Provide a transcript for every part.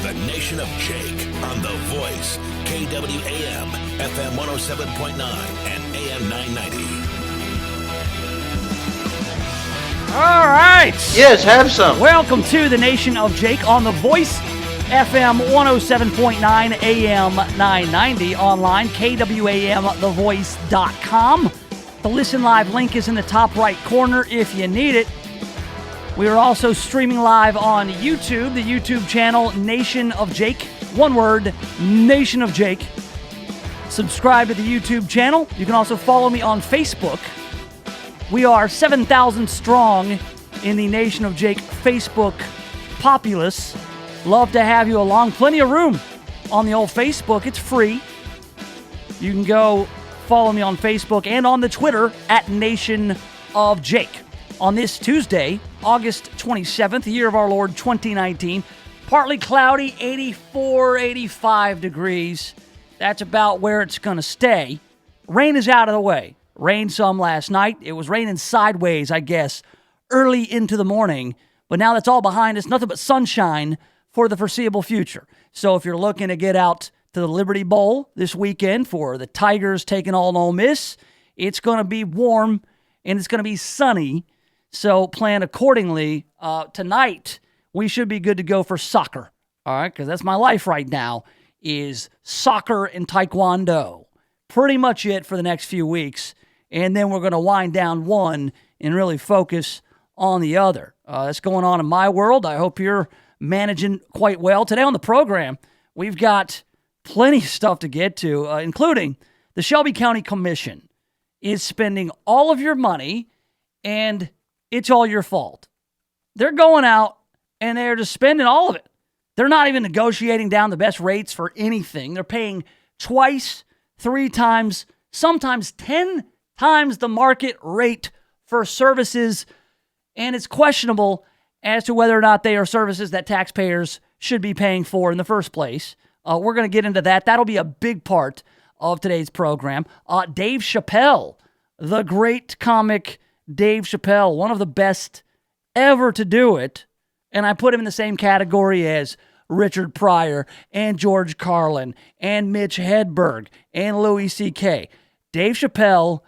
The Nation of Jake on The Voice, KWAM, FM 107.9 and AM 990. All right. Yes, have some. Welcome to The Nation of Jake on The Voice, FM 107.9, AM 990, online, KWAMthevoice.com. The Listen Live link is in the top right corner if you need it. We are also streaming live on YouTube, the YouTube channel Nation of Jake. One word, Nation of Jake. Subscribe to the YouTube channel. You can also follow me on Facebook. We are 7,000 strong in the Nation of Jake Facebook populace. Love to have you along. Plenty of room on the old Facebook. It's free. You can go follow me on Facebook and on the Twitter at Nation of Jake. On this Tuesday, August 27th, year of our Lord 2019, partly cloudy, 84, 85 degrees. That's about where it's going to stay. Rain is out of the way. Rained some last night. It was raining sideways, I guess, early into the morning. But now that's all behind us. Nothing but sunshine for the foreseeable future. So if you're looking to get out to the Liberty Bowl this weekend for the Tigers taking on Ole Miss, it's going to be warm and it's going to be sunny. So plan accordingly. Tonight, we should be good to go for soccer. All right, because that's my life right now is soccer and taekwondo. Pretty much it for the next few weeks. And then we're going to wind down one and really focus on the other. That's going on in my world. I hope you're managing quite well. Today on the program, we've got plenty of stuff to get to, including the Shelby County Commission is spending all of your money, and it's all your fault. They're going out, and they're just spending all of it. They're not even negotiating down the best rates for anything. They're paying twice, 3 times, sometimes 10 times the market rate for services, and it's questionable as to whether or not they are services that taxpayers should be paying for in the first place. We're going to get into that. That'll be a big part of today's program. Dave Chappelle, the great comic Dave Chappelle, one of the best ever to do it, and I put him in the same category as Richard Pryor and George Carlin and Mitch Hedberg and Louis C.K. Dave Chappelle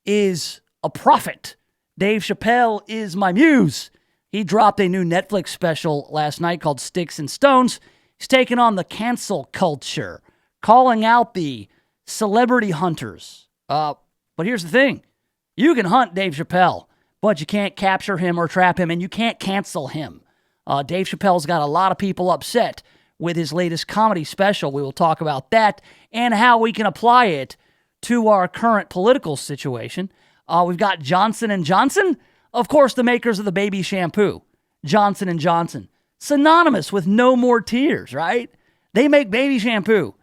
is a prophet. Dave Chappelle is my muse. He dropped a new Netflix special last night called Sticks and Stones. He's taking on the cancel culture, calling out the celebrity hunters. But here's the thing. You can hunt Dave Chappelle, but you can't capture him or trap him, and you can't cancel him. Dave Chappelle's got a lot of people upset with his latest comedy special. We will talk about that and how we can apply it to our current political situation. We've got Johnson & Johnson, of course, the makers of the baby shampoo, Johnson & Johnson, synonymous with no more tears, right? They make baby shampoo.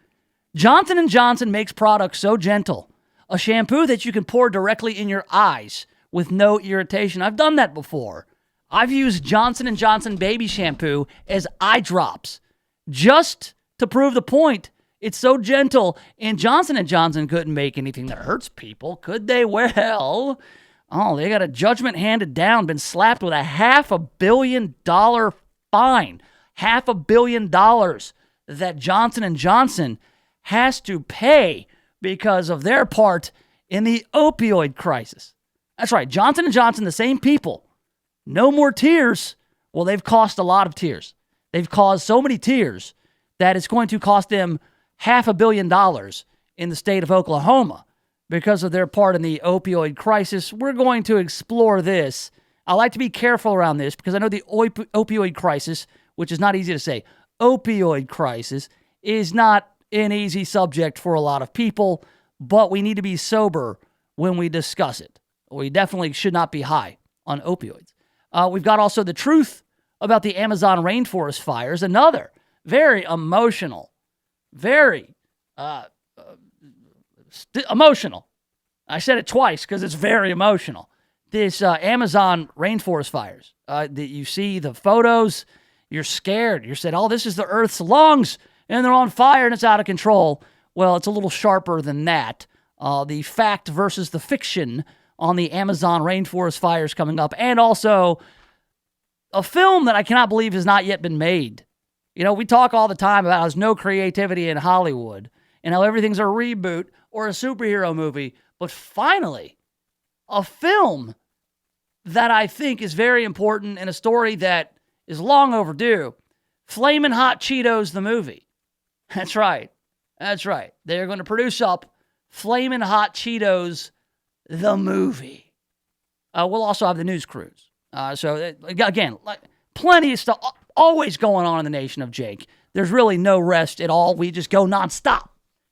Johnson & Johnson makes products so gentle, a shampoo that you can pour directly in your eyes with no irritation. I've done that before. I've used Johnson & Johnson baby shampoo as eye drops just to prove the point. It's so gentle, and Johnson & Johnson couldn't make anything that hurts people, could they? Well, they got a judgment handed down, been slapped with a $500 million fine. $500 million that Johnson & Johnson has to pay because of their part in the opioid crisis. That's right, Johnson & Johnson, the same people. No more tears. Well, they've cost a lot of tears. They've caused so many tears that it's going to cost them $500 million in the state of Oklahoma because of their part in the opioid crisis. We're going to explore this. I like to be careful around this because I know the opioid crisis, which is not easy to say, opioid crisis is not an easy subject for a lot of people, but we need to be sober when we discuss it. We definitely should not be high on opioids. We've got also the truth about the Amazon rainforest fires, another very emotional, very emotional. I said it twice because it's very emotional. This Amazon rainforest fires, that you see the photos, you're scared. You said, this is the Earth's lungs, and they're on fire, and it's out of control. Well, it's a little sharper than that. The fact versus the fiction on the Amazon rainforest fires coming up, and also a film that I cannot believe has not yet been made. You know, we talk all the time about how there's no creativity in Hollywood and how everything's a reboot or a superhero movie. But finally, a film that I think is very important and a story that is long overdue. Flamin' Hot Cheetos, the movie. That's right. That's right. They're going to produce up Flamin' Hot Cheetos, the movie. We'll also have the news crews. So, again, plenty of stuff always going on in the Nation of Jake. There's really no rest at all. We just go nonstop.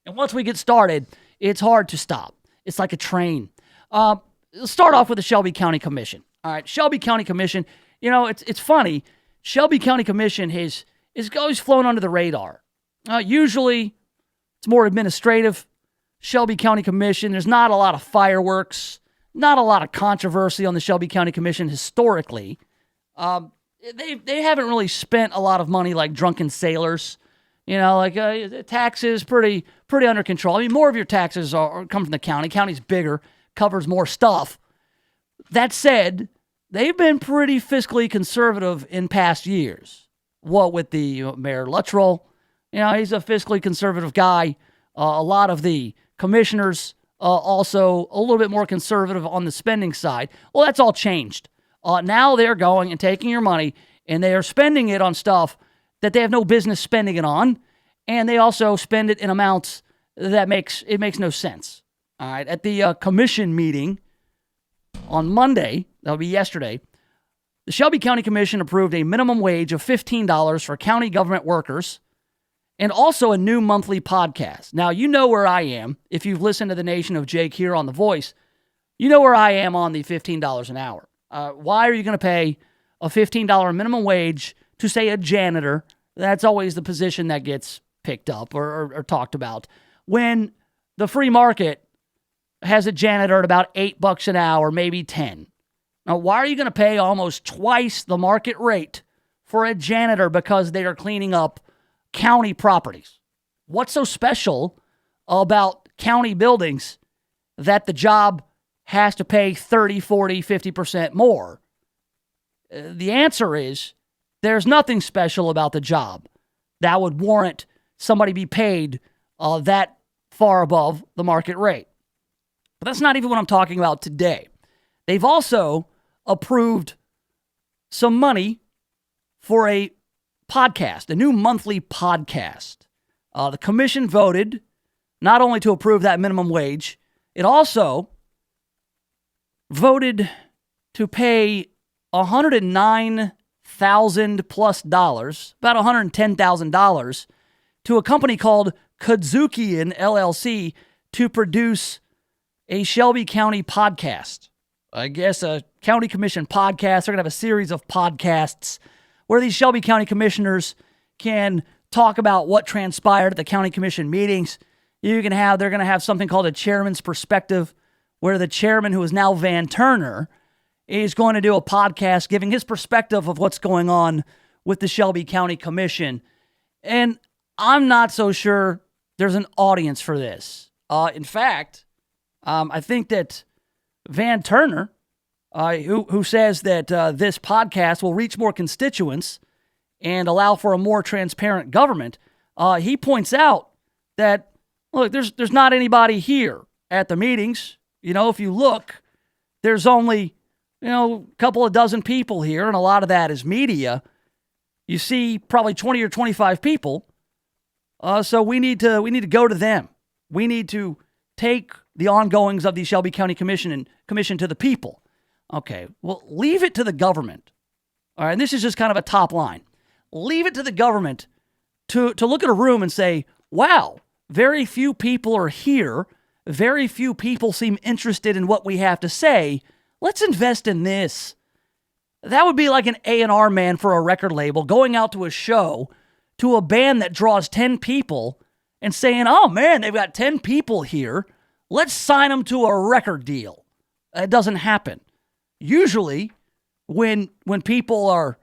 And once we get started, it's hard to stop. It's like a train. Let's start off with the Shelby County Commission. All right, Shelby County Commission. You know, it's funny. Shelby County Commission is always flown under the radar. Usually, it's more administrative. Shelby County Commission, there's not a lot of fireworks, not a lot of controversy on the Shelby County Commission historically. They haven't really spent a lot of money like drunken sailors. You know, like taxes pretty under control. I mean, more of your taxes come from the county. County's bigger, covers more stuff. That said, they've been pretty fiscally conservative in past years. What with the Mayor Luttrell, you know, he's a fiscally conservative guy. A lot of the commissioners also a little bit more conservative on the spending side. Well, that's all changed. Now they're going and taking your money and they are spending it on stuff that they have no business spending it on, and they also spend it in amounts that makes no sense. All right, at the commission meeting on Monday, that'll be yesterday, the Shelby County Commission approved a minimum wage of $15 for county government workers and also a new monthly podcast. Now, you know where I am. If you've listened to the Nation of Jake here on The Voice, you know where I am on the $15 an hour. Why are you going to pay a $15 minimum wage to, say, a janitor? That's always the position that gets picked up or talked about. When the free market has a janitor at about $8 an hour, maybe 10. Now, why are you going to pay almost twice the market rate for a janitor because they are cleaning up county properties? What's so special about county buildings that the job has to pay 30, 40, 50% more? The answer is there's nothing special about the job that would warrant somebody be paid that far above the market rate. But that's not even what I'm talking about today. They've also approved some money for a podcast, a new monthly podcast. The commission voted not only to approve that minimum wage, it also voted to pay $109,000 plus dollars, about $110,000, to a company called Kadzukian LLC to produce a Shelby County podcast. I guess a county commission podcast. They're going to have a series of podcasts where these Shelby County commissioners can talk about what transpired at the county commission meetings. They're going to have something called a chairman's perspective, where the chairman, who is now Van Turner, is going to do a podcast giving his perspective of what's going on with the Shelby County Commission. And I'm not so sure there's an audience for this. In fact, I think that Van Turner, who says that this podcast will reach more constituents and allow for a more transparent government, he points out that, look, there's not anybody here at the meetings. You know, if you look, there's only, a couple of dozen people here, and a lot of that is media. You see probably 20 or 25 people. So we need to go to them. We need to take the ongoings of the Shelby County Commission to the people. Okay, well, leave it to the government. All right, and this is just kind of a top line. Leave it to the government to look at a room and say, wow, very few people are here. Very few people seem interested in what we have to say. Let's invest in this. That would be like an A&R man for a record label going out to a show to a band that draws 10 people and saying, oh man, they've got 10 people here. Let's sign them to a record deal. It doesn't happen. Usually when people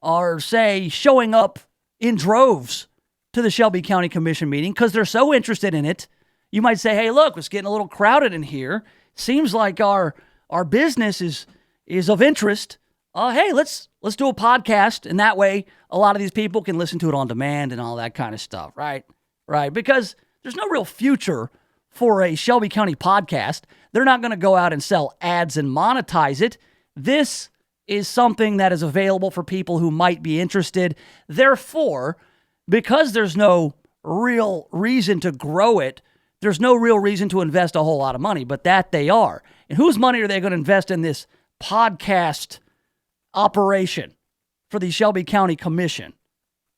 are say showing up in droves to the Shelby County Commission meeting because they're so interested in it, you might say, hey, look, it's getting a little crowded in here. Seems like our business is of interest. hey, let's do a podcast, and that way a lot of these people can listen to it on demand and all that kind of stuff, right? Right, because there's no real future for a Shelby County podcast. They're not going to go out and sell ads and monetize it. This is something that is available for people who might be interested. Therefore, because there's no real reason to grow it, there's no real reason to invest a whole lot of money, but that they are. And whose money are they going to invest in this podcast operation for the Shelby County Commission?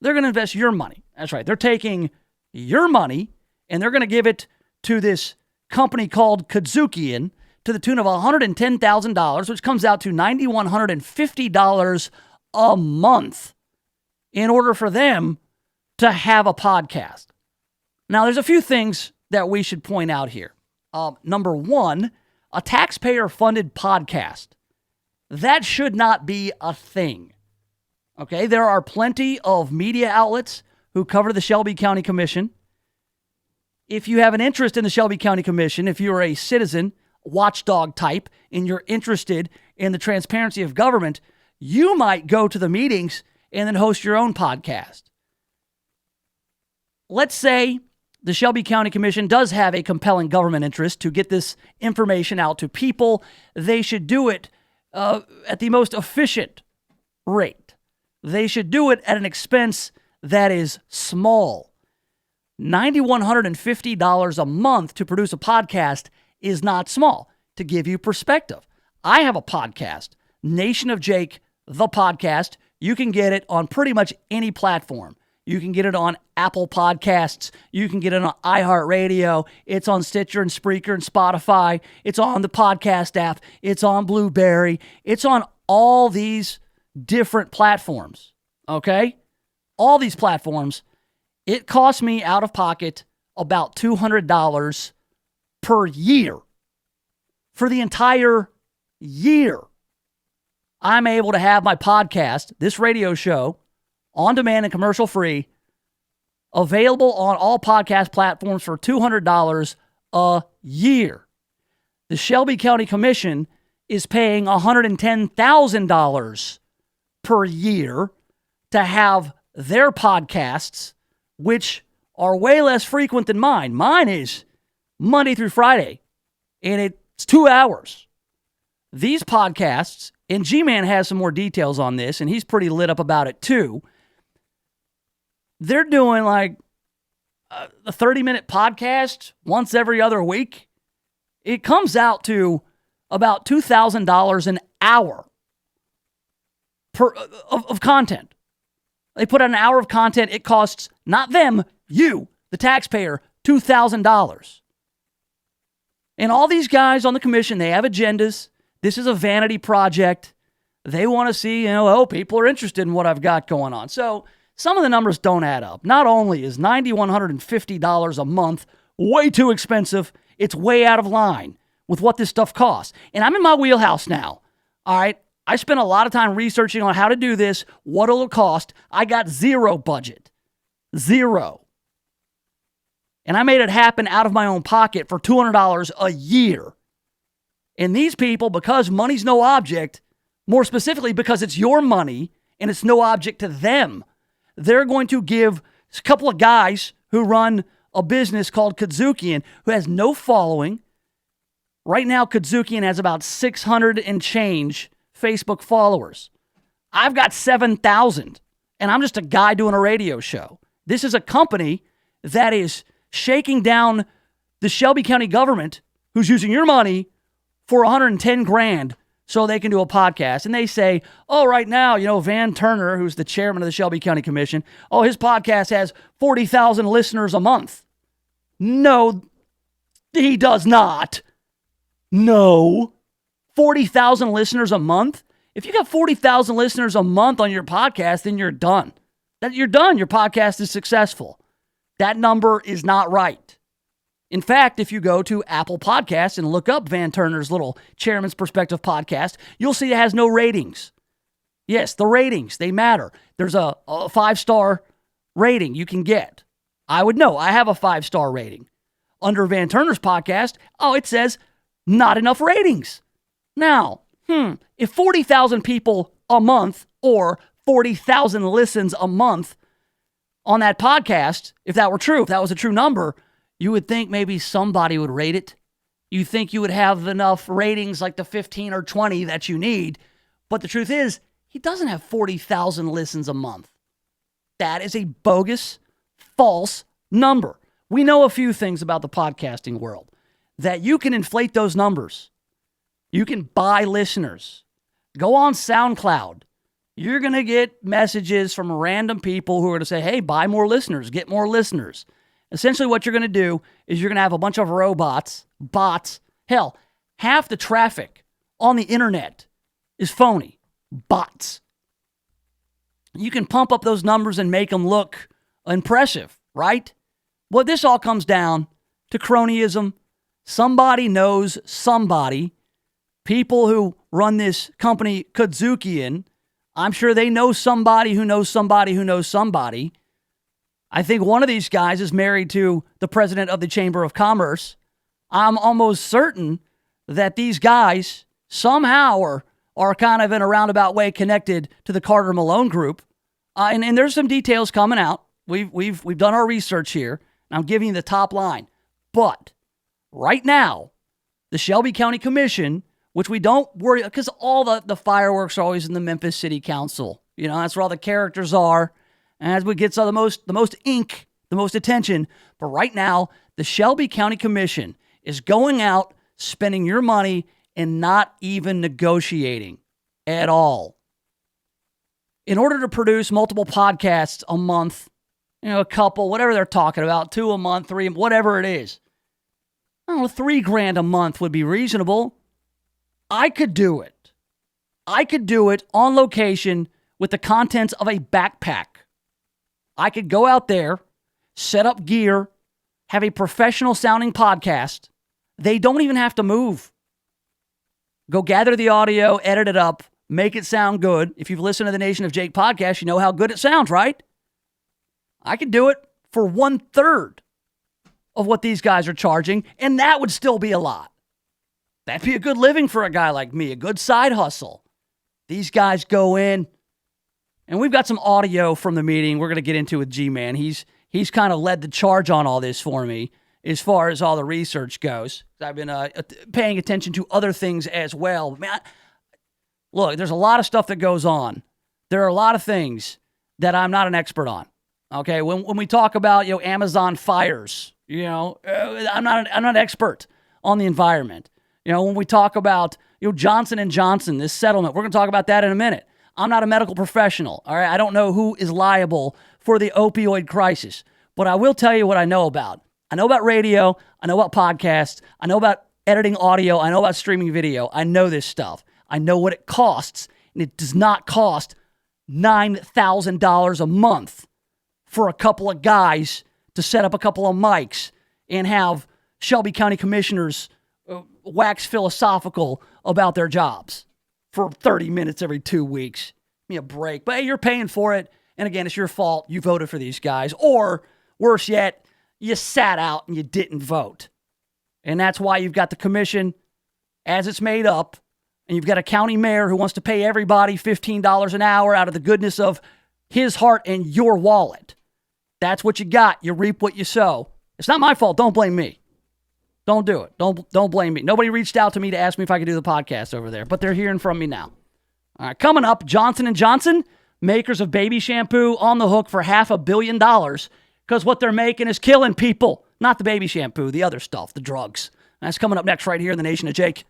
They're going to invest your money. That's right. They're taking your money and they're going to give it to this company called Kadzukian to the tune of $110,000, which comes out to $9,150 a month in order for them to have a podcast. Now, there's a few things that we should point out here. Number one, a taxpayer-funded podcast. That should not be a thing. Okay, there are plenty of media outlets who cover the Shelby County Commission. If you have an interest in the Shelby County Commission, if you're a citizen, watchdog type, and you're interested in the transparency of government, you might go to the meetings and then host your own podcast. Let's say the Shelby County Commission does have a compelling government interest to get this information out to people. They should do it at the most efficient rate. They should do it at an expense that is small. $9,150 a month to produce a podcast is not small. To give you perspective, I have a podcast, Nation of Jake, the podcast. You can get it on pretty much any platform. You can get it on Apple Podcasts. You can get it on iHeartRadio. It's on Stitcher and Spreaker and Spotify. It's on the podcast app. It's on Blueberry. It's on all these different platforms, okay? All these platforms. It costs me out of pocket about $200 per year. For the entire year, I'm able to have my podcast, this radio show, on demand and commercial free, available on all podcast platforms for $200 a year. The Shelby County Commission is paying $110,000 per year to have their podcasts, which are way less frequent than mine. Mine is Monday through Friday, and it's 2 hours. These podcasts, and G-Man has some more details on this, and he's pretty lit up about it too. They're doing like a 30-minute podcast once every other week. It comes out to about $2,000 an hour of content. They put out an hour of content. It costs not them, you, the taxpayer, $2,000. And all these guys on the commission, they have agendas. This is a vanity project. They want to see, people are interested in what I've got going on. So some of the numbers don't add up. Not only is $9,150 a month way too expensive, it's way out of line with what this stuff costs. And I'm in my wheelhouse now, all right? I spent a lot of time researching on how to do this, what it'll cost. I got zero budget. Zero. And I made it happen out of my own pocket for $200 a year. And these people, because money's no object, more specifically because it's your money and it's no object to them, they're going to give a couple of guys who run a business called Kadzukian, who has no following. Right now, Kadzukian has about 600 and change Facebook followers. I've got 7,000, and I'm just a guy doing a radio show. This is a company that is shaking down the Shelby County government, who's using your money for $110,000 so they can do a podcast. And they say, right now, Van Turner, who's the chairman of the Shelby County Commission, his podcast has 40,000 listeners a month. No, he does not. No. 40,000 listeners a month? If you got 40,000 listeners a month on your podcast, then you're done. You're done. Your podcast is successful. That number is not right. In fact, if you go to Apple Podcasts and look up Van Turner's little Chairman's Perspective podcast, you'll see it has no ratings. Yes, the ratings, they matter. There's a 5-star rating you can get. I would know. I have a 5-star rating. Under Van Turner's podcast, it says not enough ratings. Now, if 40,000 people a month or 40,000 listens a month on that podcast, if that were true, if that was a true number, you would think maybe somebody would rate it. You think you would have enough ratings like the 15 or 20 that you need. But the truth is, he doesn't have 40,000 listens a month. That is a bogus, false number. We know a few things about the podcasting world, that you can inflate those numbers. You can buy listeners. Go on SoundCloud. You're going to get messages from random people who are going to say, hey, buy more listeners, get more listeners. Essentially what you're going to do is you're going to have a bunch of robots, bots. Hell, half the traffic on the internet is phony. Bots. You can pump up those numbers and make them look impressive, right? Well, this all comes down to cronyism. Somebody knows somebody. People who run this company, Kadzukian, I'm sure they know somebody who knows somebody who knows somebody. I think one of these guys is married to the president of the Chamber of Commerce. I'm almost certain that these guys somehow are kind of in a roundabout way connected to the Carter Malone group. And there's some details coming out. We've done our research here. And I'm giving you the top line. But right now, the Shelby County Commission, which we don't worry, because all the fireworks are always in the Memphis City Council. You know, that's where all the characters are. And that's what gets the most ink, the most attention. But right now, the Shelby County Commission is going out, spending your money, and not even negotiating at all. In order to produce multiple podcasts a month, a couple, whatever they're talking about, 2 a month, 3, whatever it is, I don't know, $3,000 a month would be reasonable. I could do it. I could do it on location with the contents of a backpack. I could go out there, set up gear, have a professional sounding podcast. They don't even have to move. Go gather the audio, edit it up, make it sound good. If you've listened to the Nation of Jake podcast, you know how good it sounds, right? I could do it for 1/3 of what these guys are charging, and that would still be a lot. That'd be a good living for a guy like me, a good side hustle. These guys go in, and we've got some audio from the meeting we're going to get into with G-Man. He's kind of led the charge on all this for me as far as all the research goes. I've been paying attention to other things as well. Man, look, there's a lot of stuff that goes on. There are a lot of things that I'm not an expert on. Okay, when we talk about Amazon fires, I'm not an expert on the environment. When we talk about Johnson & Johnson, this settlement, we're going to talk about that in a minute. I'm not a medical professional, all right? I don't know who is liable for the opioid crisis, but I will tell you what I know about. I know about radio, I know about podcasts, I know about editing audio, I know about streaming video. I know this stuff. I know what it costs, and it does not cost $9,000 a month for a couple of guys to set up a couple of mics and have Shelby County commissioners wax philosophical about their jobs for 30 minutes every 2 weeks. Give me a break. But hey, you're paying for it. And again, it's your fault. You voted for these guys. Or worse yet, you sat out and you didn't vote. And that's why you've got the commission as it's made up. And you've got a county mayor who wants to pay everybody $15 an hour out of the goodness of his heart and your wallet. That's what you got. You reap what you sow. It's not my fault. Don't blame me. Don't do it. Don't blame me. Nobody reached out to me to ask me if I could do the podcast over there, but they're hearing from me now. All right, coming up, Johnson & Johnson, makers of baby shampoo, on the hook for $500 million because what they're making is killing people. Not the baby shampoo, the other stuff, the drugs. That's coming up next right here in the Nation of Jake.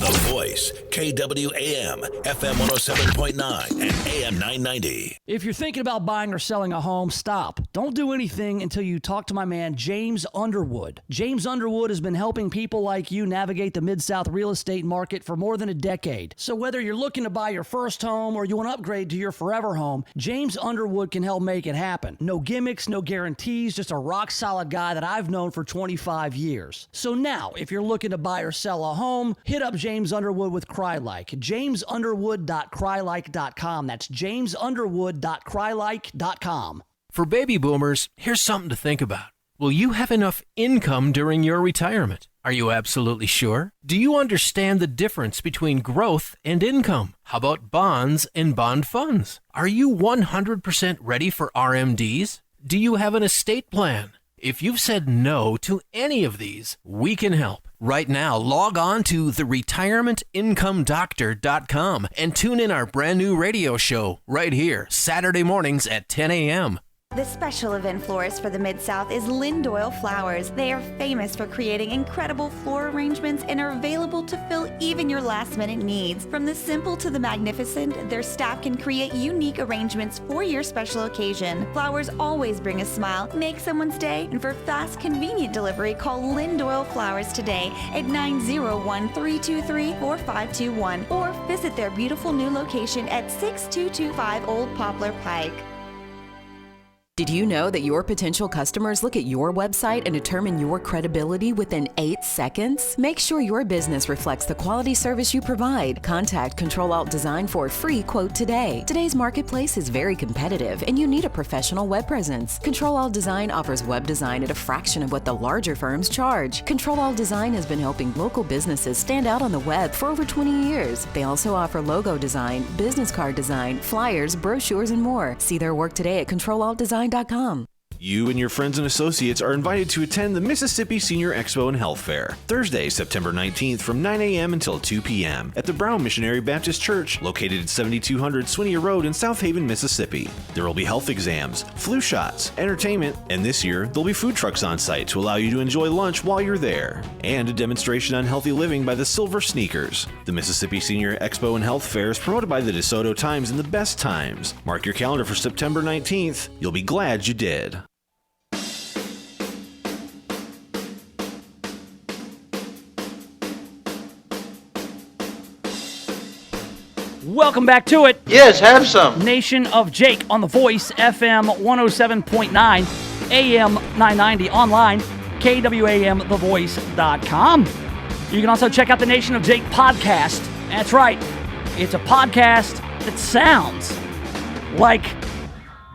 The Voice, KWAM, FM 107.9 and AM 990. If you're thinking about buying or selling a home, stop. Don't do anything until you talk to my man, James Underwood. James Underwood has been helping people like you navigate the Mid-South real estate market for more than a decade. So whether you're looking to buy your first home or you want to upgrade to your forever home, James Underwood can help make it happen. No gimmicks, no guarantees, just a rock-solid guy that I've known for 25 years. So now, if you're looking to buy or sell a home, hit up James Underwood with CryLike. JamesUnderwood.CryLike.com. That's JamesUnderwood.CryLike.com. For baby boomers, here's something to think about. Will you have enough income during your retirement? Are you absolutely sure? Do you understand the difference between growth and income? How about bonds and bond funds? Are you 100% ready for RMDs? Do you have an estate plan? If you've said no to any of these, we can help. Right now, log on to theretirementincomeDoctor.com and tune in our brand new radio show right here, Saturday mornings at 10 a.m. The special event florist for the Mid-South is Lynn Doyle Flowers. They are famous for creating incredible floral arrangements and are available to fill even your last-minute needs. From the simple to the magnificent, their staff can create unique arrangements for your special occasion. Flowers always bring a smile, make someone's day, and for fast, convenient delivery, call Lynn Doyle Flowers today at 901-323-4521 or visit their beautiful new location at 6225 Old Poplar Pike. Did you know that your potential customers look at your website and determine your credibility within 8 seconds? Make sure your business reflects the quality service you provide. Contact Control Alt Design for a free quote today. Today's marketplace is very competitive and you need a professional web presence. Control Alt Design offers web design at a fraction of what the larger firms charge. Control Alt Design has been helping local businesses stand out on the web for over 20 years. They also offer logo design, business card design, flyers, brochures, and more. See their work today at ControlAltDesign.com. You and your friends and associates are invited to attend the Mississippi Senior Expo and Health Fair, Thursday, September 19th from 9 a.m. until 2 p.m. at the Brown Missionary Baptist Church, located at 7200 Swinia Road in South Haven, Mississippi. There will be health exams, flu shots, entertainment, and this year, there'll be food trucks on site to allow you to enjoy lunch while you're there, and a demonstration on healthy living by the Silver Sneakers. The Mississippi Senior Expo and Health Fair is promoted by the DeSoto Times and the Best Times. Mark your calendar for September 19th. You'll be glad you did. Welcome back to it. Yes, have some. Nation of Jake on The Voice, FM 107.9, AM 990, online, KWAMTheVoice.com. You can also check out the Nation of Jake podcast. That's right. It's a podcast that sounds like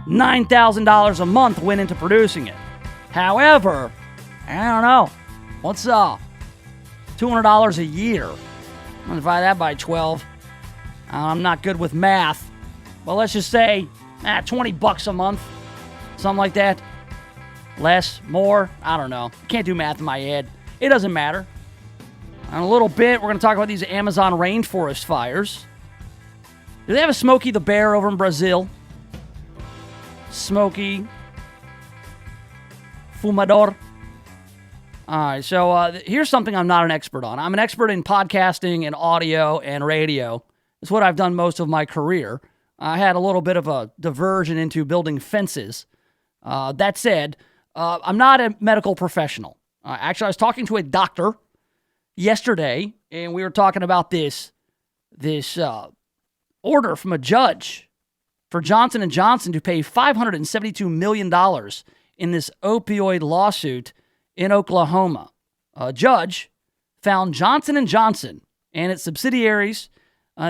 $9,000 a month went into producing it. However, I don't know. What's $200 a year? I'm going to divide that by 12. I'm not good with math. Well, let's just say $20 a month. Something like that. Less, more, I don't know. Can't do math in my head. It doesn't matter. In a little bit, we're going to talk about these Amazon rainforest fires. Do they have a Smokey the Bear over in Brazil? Smokey Fumador. All right, so here's something I'm not an expert on. I'm an expert in podcasting and audio and radio. It's what I've done most of my career. I had a little bit of a diversion into building fences. That said, I'm not a medical professional. Actually, I was talking to a doctor yesterday, and we were talking about this order from a judge for Johnson & Johnson to pay $572 million in this opioid lawsuit in Oklahoma. A judge found Johnson & Johnson and its subsidiaries.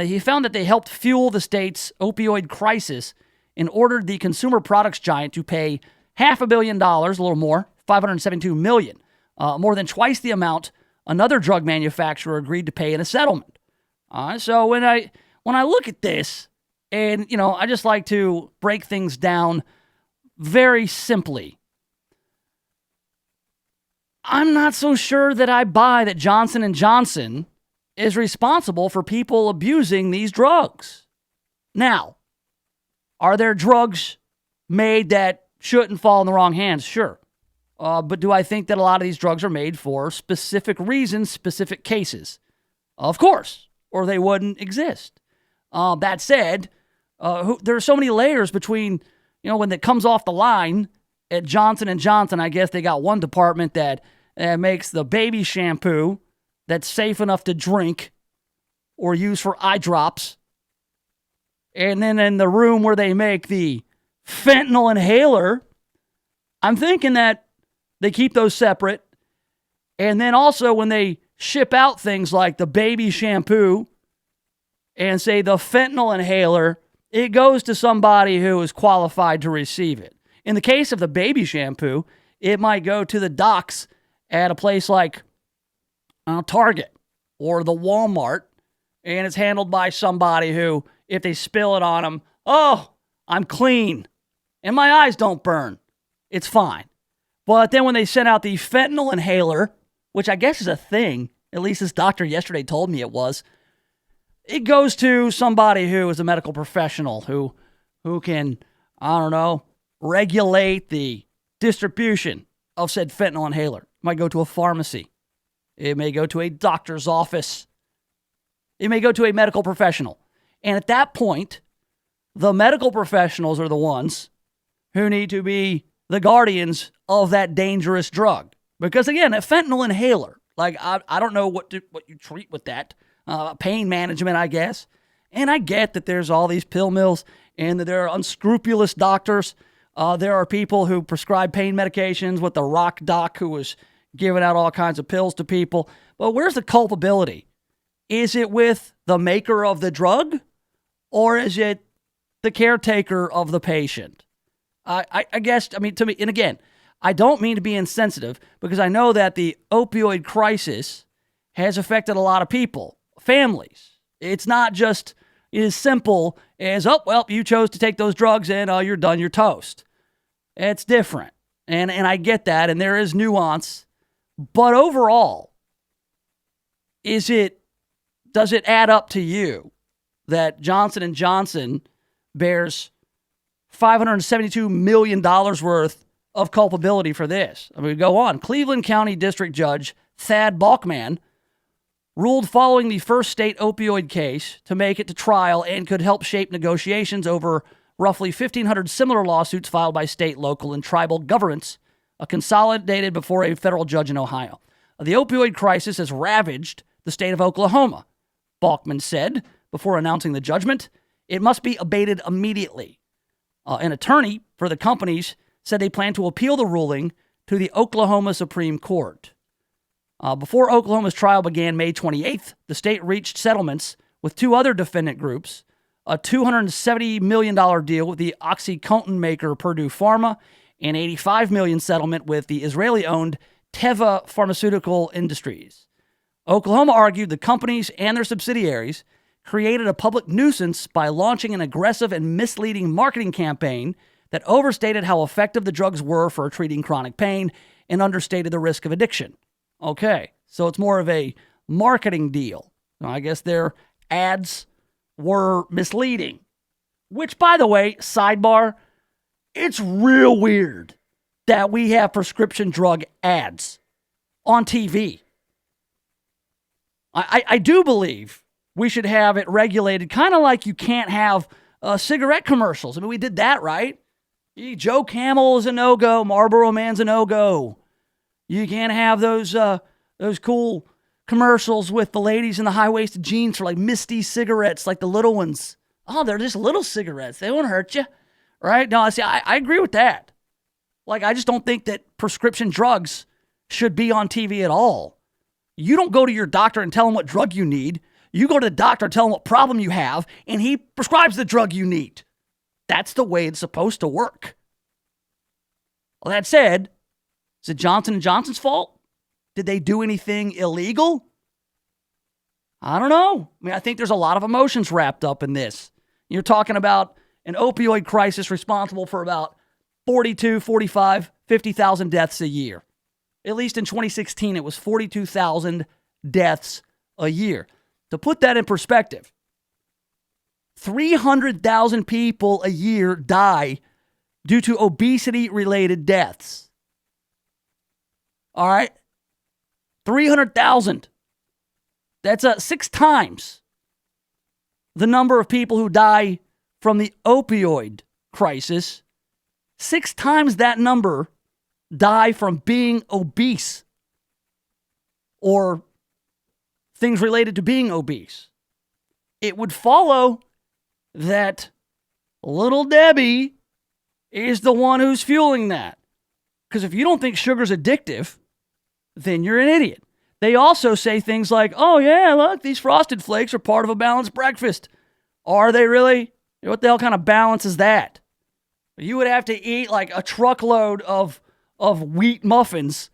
He found that they helped fuel the state's opioid crisis and ordered the consumer products giant to pay $500 million, a little more, $572 million, more than twice the amount another drug manufacturer agreed to pay in a settlement. So when I look at this, and I just like to break things down very simply. I'm not so sure that I buy that Johnson & Johnson is responsible for people abusing these drugs. Now, are there drugs made that shouldn't fall in the wrong hands? Sure. But do I think that a lot of these drugs are made for specific reasons, specific cases? Of course, or they wouldn't exist. That said, there are so many layers between, when it comes off the line at Johnson & Johnson, I guess they got one department that makes the baby shampoo that's safe enough to drink or use for eye drops. And then in the room where they make the fentanyl inhaler, I'm thinking that they keep those separate. And then also when they ship out things like the baby shampoo and say the fentanyl inhaler, it goes to somebody who is qualified to receive it. In the case of the baby shampoo, it might go to the docs at a place like Target or the Walmart, and it's handled by somebody who, if they spill it on them, oh, I'm clean and my eyes don't burn. It's fine. But then when they sent out the fentanyl inhaler, which I guess is a thing, at least this doctor yesterday told me it was, it goes to somebody who is a medical professional who can, I don't know, regulate the distribution of said fentanyl inhaler. It might go to a pharmacy. It may go to a doctor's office. It may go to a medical professional. And at that point, the medical professionals are the ones who need to be the guardians of that dangerous drug. Because again, a fentanyl inhaler, like I don't know what you treat with that. Pain management, I guess. And I get that there's all these pill mills and that there are unscrupulous doctors. There are people who prescribe pain medications with the rock doc who was giving out all kinds of pills to people. But where's the culpability? Is it with the maker of the drug or is it the caretaker of the patient? I guess, I mean, to me, and again, I don't mean to be insensitive because I know that the opioid crisis has affected a lot of people, families. It's not just as simple as, oh, well, you chose to take those drugs and you're done, you're toast. It's different. And I get that, and there is nuance. But overall, does it add up to you that Johnson & Johnson bears $572 million worth of culpability for this? I mean, we go on. Cleveland County District Judge Thad Balkman ruled following the first state opioid case to make it to trial and could help shape negotiations over roughly 1,500 similar lawsuits filed by state, local, and tribal governments, consolidated before a federal judge in Ohio. The opioid crisis has ravaged the state of Oklahoma, Balkman said before announcing the judgment. It must be abated immediately. An attorney for the companies said they plan to appeal the ruling to the Oklahoma Supreme Court. Before Oklahoma's trial began May 28th, the state reached settlements with two other defendant groups, a $270 million deal with the OxyContin maker Purdue Pharma, an $85 million settlement with the Israeli-owned Teva Pharmaceutical Industries. Oklahoma argued the companies and their subsidiaries created a public nuisance by launching an aggressive and misleading marketing campaign that overstated how effective the drugs were for treating chronic pain and understated the risk of addiction. Okay, so it's more of a marketing deal. Now, I guess their ads were misleading. Which, by the way, sidebar, it's real weird that we have prescription drug ads on TV. I do believe we should have it regulated, kind of like you can't have cigarette commercials. I mean, we did that, right? Joe Camel is a no-go. Marlboro Man's a no-go. You can't have those cool commercials with the ladies in the high-waisted jeans for like Misty cigarettes, like the little ones. Oh, they're just little cigarettes. They won't hurt you, right? No, I agree with that. Like, I just don't think that prescription drugs should be on TV at all. You don't go to your doctor and tell him what drug you need. You go to the doctor and tell him what problem you have, and he prescribes the drug you need. That's the way it's supposed to work. Well, that said, is it Johnson & Johnson's fault? Did they do anything illegal? I don't know. I mean, I think there's a lot of emotions wrapped up in this. You're talking about an opioid crisis responsible for about 42, 45, 50,000 deaths a year. At least in 2016, it was 42,000 deaths a year. To put that in perspective, 300,000 people a year die due to obesity-related deaths. All right? 300,000. That's 6 times the number of people who die from the opioid crisis. 6 times that number die from being obese or things related to being obese. It would follow that little Debbie is the one who's fueling that. Because if you don't think sugar's addictive, then you're an idiot. They also say things like, oh yeah, look, these Frosted Flakes are part of a balanced breakfast. Are they really? What the hell kind of balance is that? You would have to eat like a truckload of wheat muffins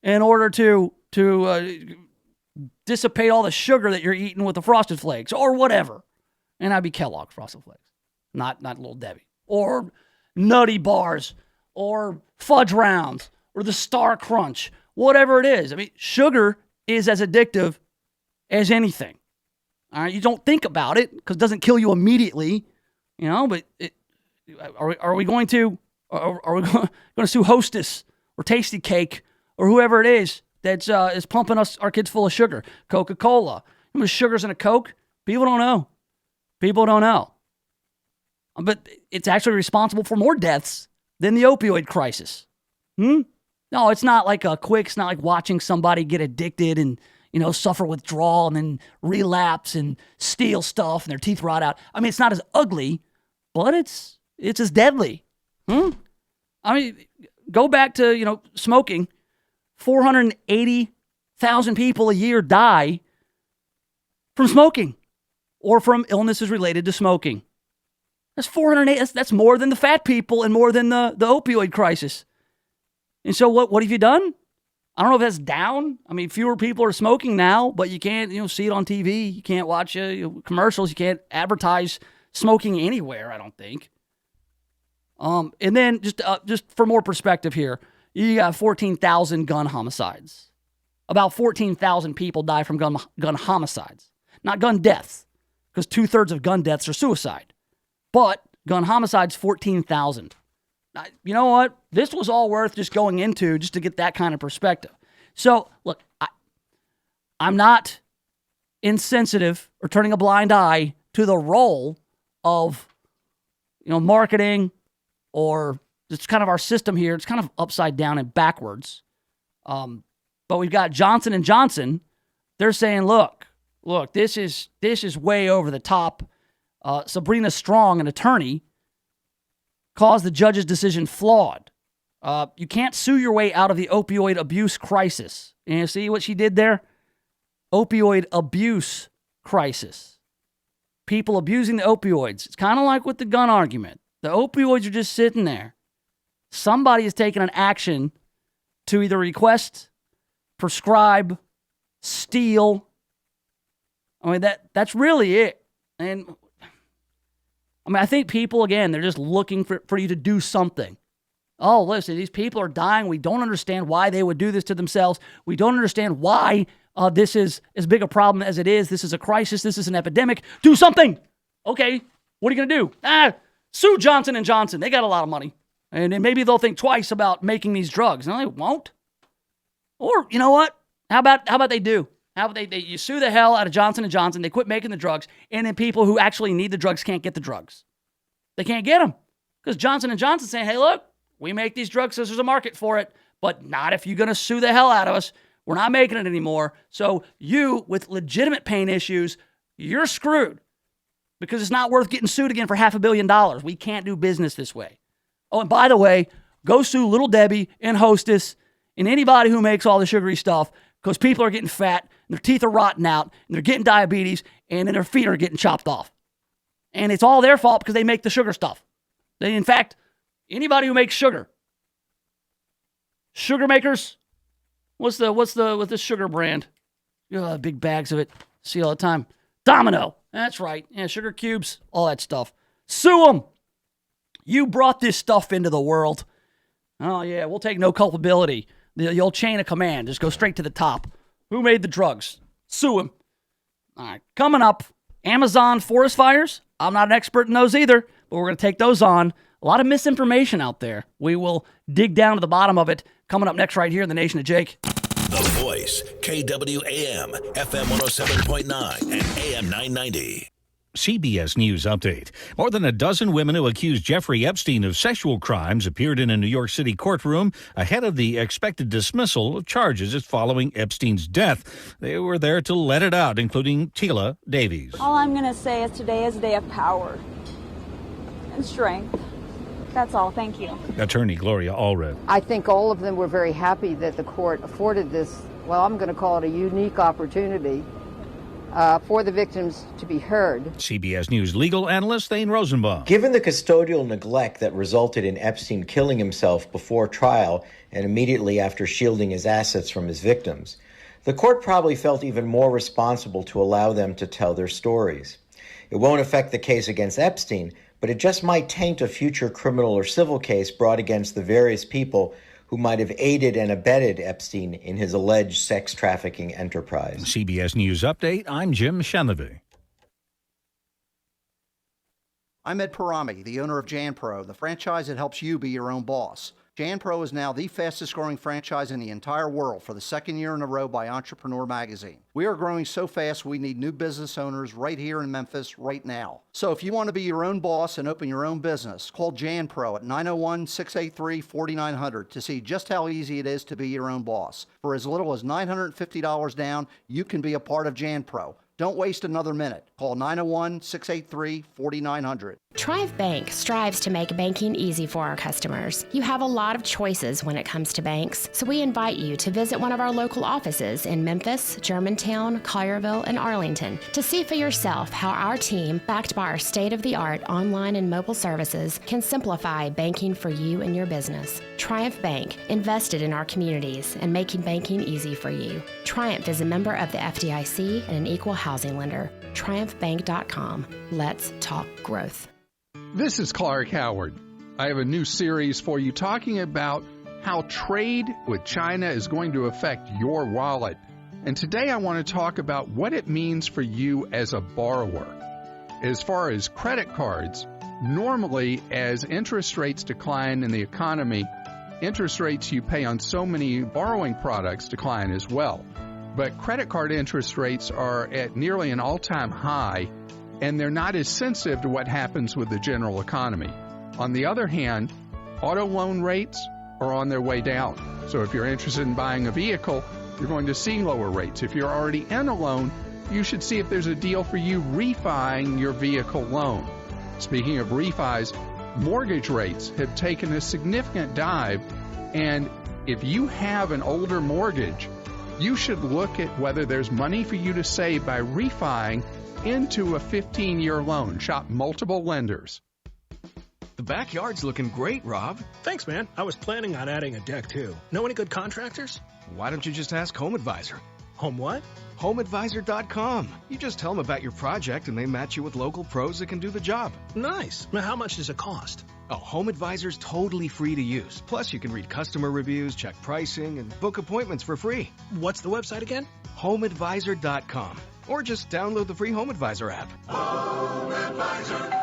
in order to dissipate all the sugar that you're eating with the Frosted Flakes or whatever. And I'd be Kellogg Frosted Flakes, not Little Debbie. Or Nutty Bars or Fudge Rounds or the Star Crunch, whatever it is. I mean, sugar is as addictive as anything. All right, you don't think about it because it doesn't kill you immediately, but are we going to sue Hostess or Tasty Cake or whoever it is that's is pumping our kids full of sugar? Coca-Cola. How much sugar's in a Coke? People don't know. But it's actually responsible for more deaths than the opioid crisis. No, it's not like it's not like watching somebody get addicted and, suffer withdrawal and then relapse and steal stuff and their teeth rot out. I mean, it's not as ugly, but it's as deadly. I mean, go back to, smoking. 480,000 people a year die from smoking or from illnesses related to smoking. That's 408. That's more than the fat people and more than the opioid crisis. And so what have you done? I don't know if that's down. I mean, fewer people are smoking now, but you can't, see it on TV. You can't watch commercials. You can't advertise smoking anywhere, I don't think. And then just for more perspective here, you got 14,000 gun homicides. About 14,000 people die from gun homicides, not gun deaths, because 2/3 of gun deaths are suicide. But gun homicides, 14,000. You know what? This was all worth just going into just to get that kind of perspective. So, look, I'm not insensitive or turning a blind eye to the role of, marketing or it's kind of our system here. It's kind of upside down and backwards. But we've got Johnson & Johnson. They're saying, look, this is way over the top. Sabrina Strong, an attorney, caused the judge's decision flawed. You can't sue your way out of the opioid abuse crisis. And you see what she did there? Opioid abuse crisis. People abusing the opioids. It's kind of like with the gun argument. The opioids are just sitting there. Somebody has taken an action to either request, prescribe, steal. I mean, that's really it. And I think people, again, they're just looking for you to do something. Oh, listen, these people are dying. We don't understand why they would do this to themselves. We don't understand why this is as big a problem as it is. This is a crisis. This is an epidemic. Do something. Okay, what are you going to do? Sue Johnson & Johnson. They got a lot of money. And then maybe they'll think twice about making these drugs. No, they won't. Or, you know what? How about they do? How about you sue the hell out of Johnson & Johnson, they quit making the drugs, and then people who actually need the drugs can't get the drugs. They can't get them. Because Johnson & Johnson's saying, hey, look, we make these drugs because there's a market for it, but not if you're going to sue the hell out of us. We're not making it anymore. So you, with legitimate pain issues, you're screwed. Because it's not worth getting sued again for $500 million. We can't do business this way. Oh, and by the way, go sue Little Debbie and Hostess and anybody who makes all the sugary stuff, because people are getting fat, and their teeth are rotting out, and they're getting diabetes, and then their feet are getting chopped off. And it's all their fault because they make the sugar stuff. In fact, anybody who makes sugar makers, what's the sugar brand? Big bags of it. See all the time. Domino. That's right. Yeah, sugar cubes, all that stuff. Sue them. You brought this stuff into the world. Oh, yeah, we'll take no culpability. The old chain of command. Just go straight to the top. Who made the drugs? Sue him. All right, coming up, Amazon forest fires. I'm not an expert in those either, but we're going to take those on. A lot of misinformation out there. We will dig down to the bottom of it. Coming up next right here in the Nation of Jake. The Voice, KWAM, FM 107.9 and AM 990. CBS News Update. More than a dozen women who accused Jeffrey Epstein of sexual crimes appeared in a New York City courtroom ahead of the expected dismissal of charges following Epstein's death. They were there to let it out, including Tila Davies. All I'm going to say is today is a day of power and strength. That's all. Thank you. Attorney Gloria Allred. I think all of them were very happy that the court afforded this, well, I'm going to call it a unique opportunity for the victims to be heard. CBS News legal analyst Thane Rosenbaum. Given the custodial neglect that resulted in Epstein killing himself before trial and immediately after shielding his assets from his victims, The court probably felt even more responsible to allow them to tell their stories. It won't affect the case against Epstein, but it just might taint a future criminal or civil case brought against the various people who might have aided and abetted Epstein in his alleged sex trafficking enterprise. CBS News Update, I'm Jim Shenlevy. I'm Ed Parami, the owner of JanPro, the franchise that helps you be your own boss. JanPro is now the fastest growing franchise in the entire world for the second year in a row by Entrepreneur Magazine. We are growing so fast we need new business owners right here in Memphis right now. So if you want to be your own boss and open your own business, call JanPro at 901-683-4900 to see just how easy it is to be your own boss. For as little as $950 down, you can be a part of JanPro. Don't waste another minute. Call 901-683-4900. Triumph Bank strives to make banking easy for our customers. You have a lot of choices when it comes to banks, so we invite you to visit one of our local offices in Memphis, Germantown, Collierville, and Arlington to see for yourself how our team, backed by our state-of-the-art online and mobile services, can simplify banking for you and your business. Triumph Bank, invested in our communities and making banking easy for you. Triumph is a member of the FDIC and an equal housing lender. TriumphBank.com. Let's talk growth. This is Clark Howard. I have a new series for you talking about how trade with China is going to affect your wallet. And today I want to talk about what it means for you as a borrower. As far as credit cards, normally as interest rates decline in the economy, interest rates you pay on so many borrowing products decline as well. But credit card interest rates are at nearly an all-time high, and they're not as sensitive to what happens with the general economy. On the other hand, auto loan rates are on their way down. So if you're interested in buying a vehicle, you're going to see lower rates. If you're already in a loan, you should see if there's a deal for you refining your vehicle loan. Speaking of refis, mortgage rates have taken a significant dive, and if you have an older mortgage, you should look at whether there's money for you to save by refining into a 15-year loan. Shop multiple lenders. The backyard's looking great, Rob. Thanks, man. I was planning on adding a deck, too. Know any good contractors? Why don't you just ask Home Advisor? Home what? HomeAdvisor.com. You just tell them about your project and they match you with local pros that can do the job. Nice. Now, how much does it cost? Oh, Home Advisor's totally free to use. Plus, you can read customer reviews, check pricing, and book appointments for free. What's the website again? HomeAdvisor.com. Or just download the free Home Advisor app. Home Advisor.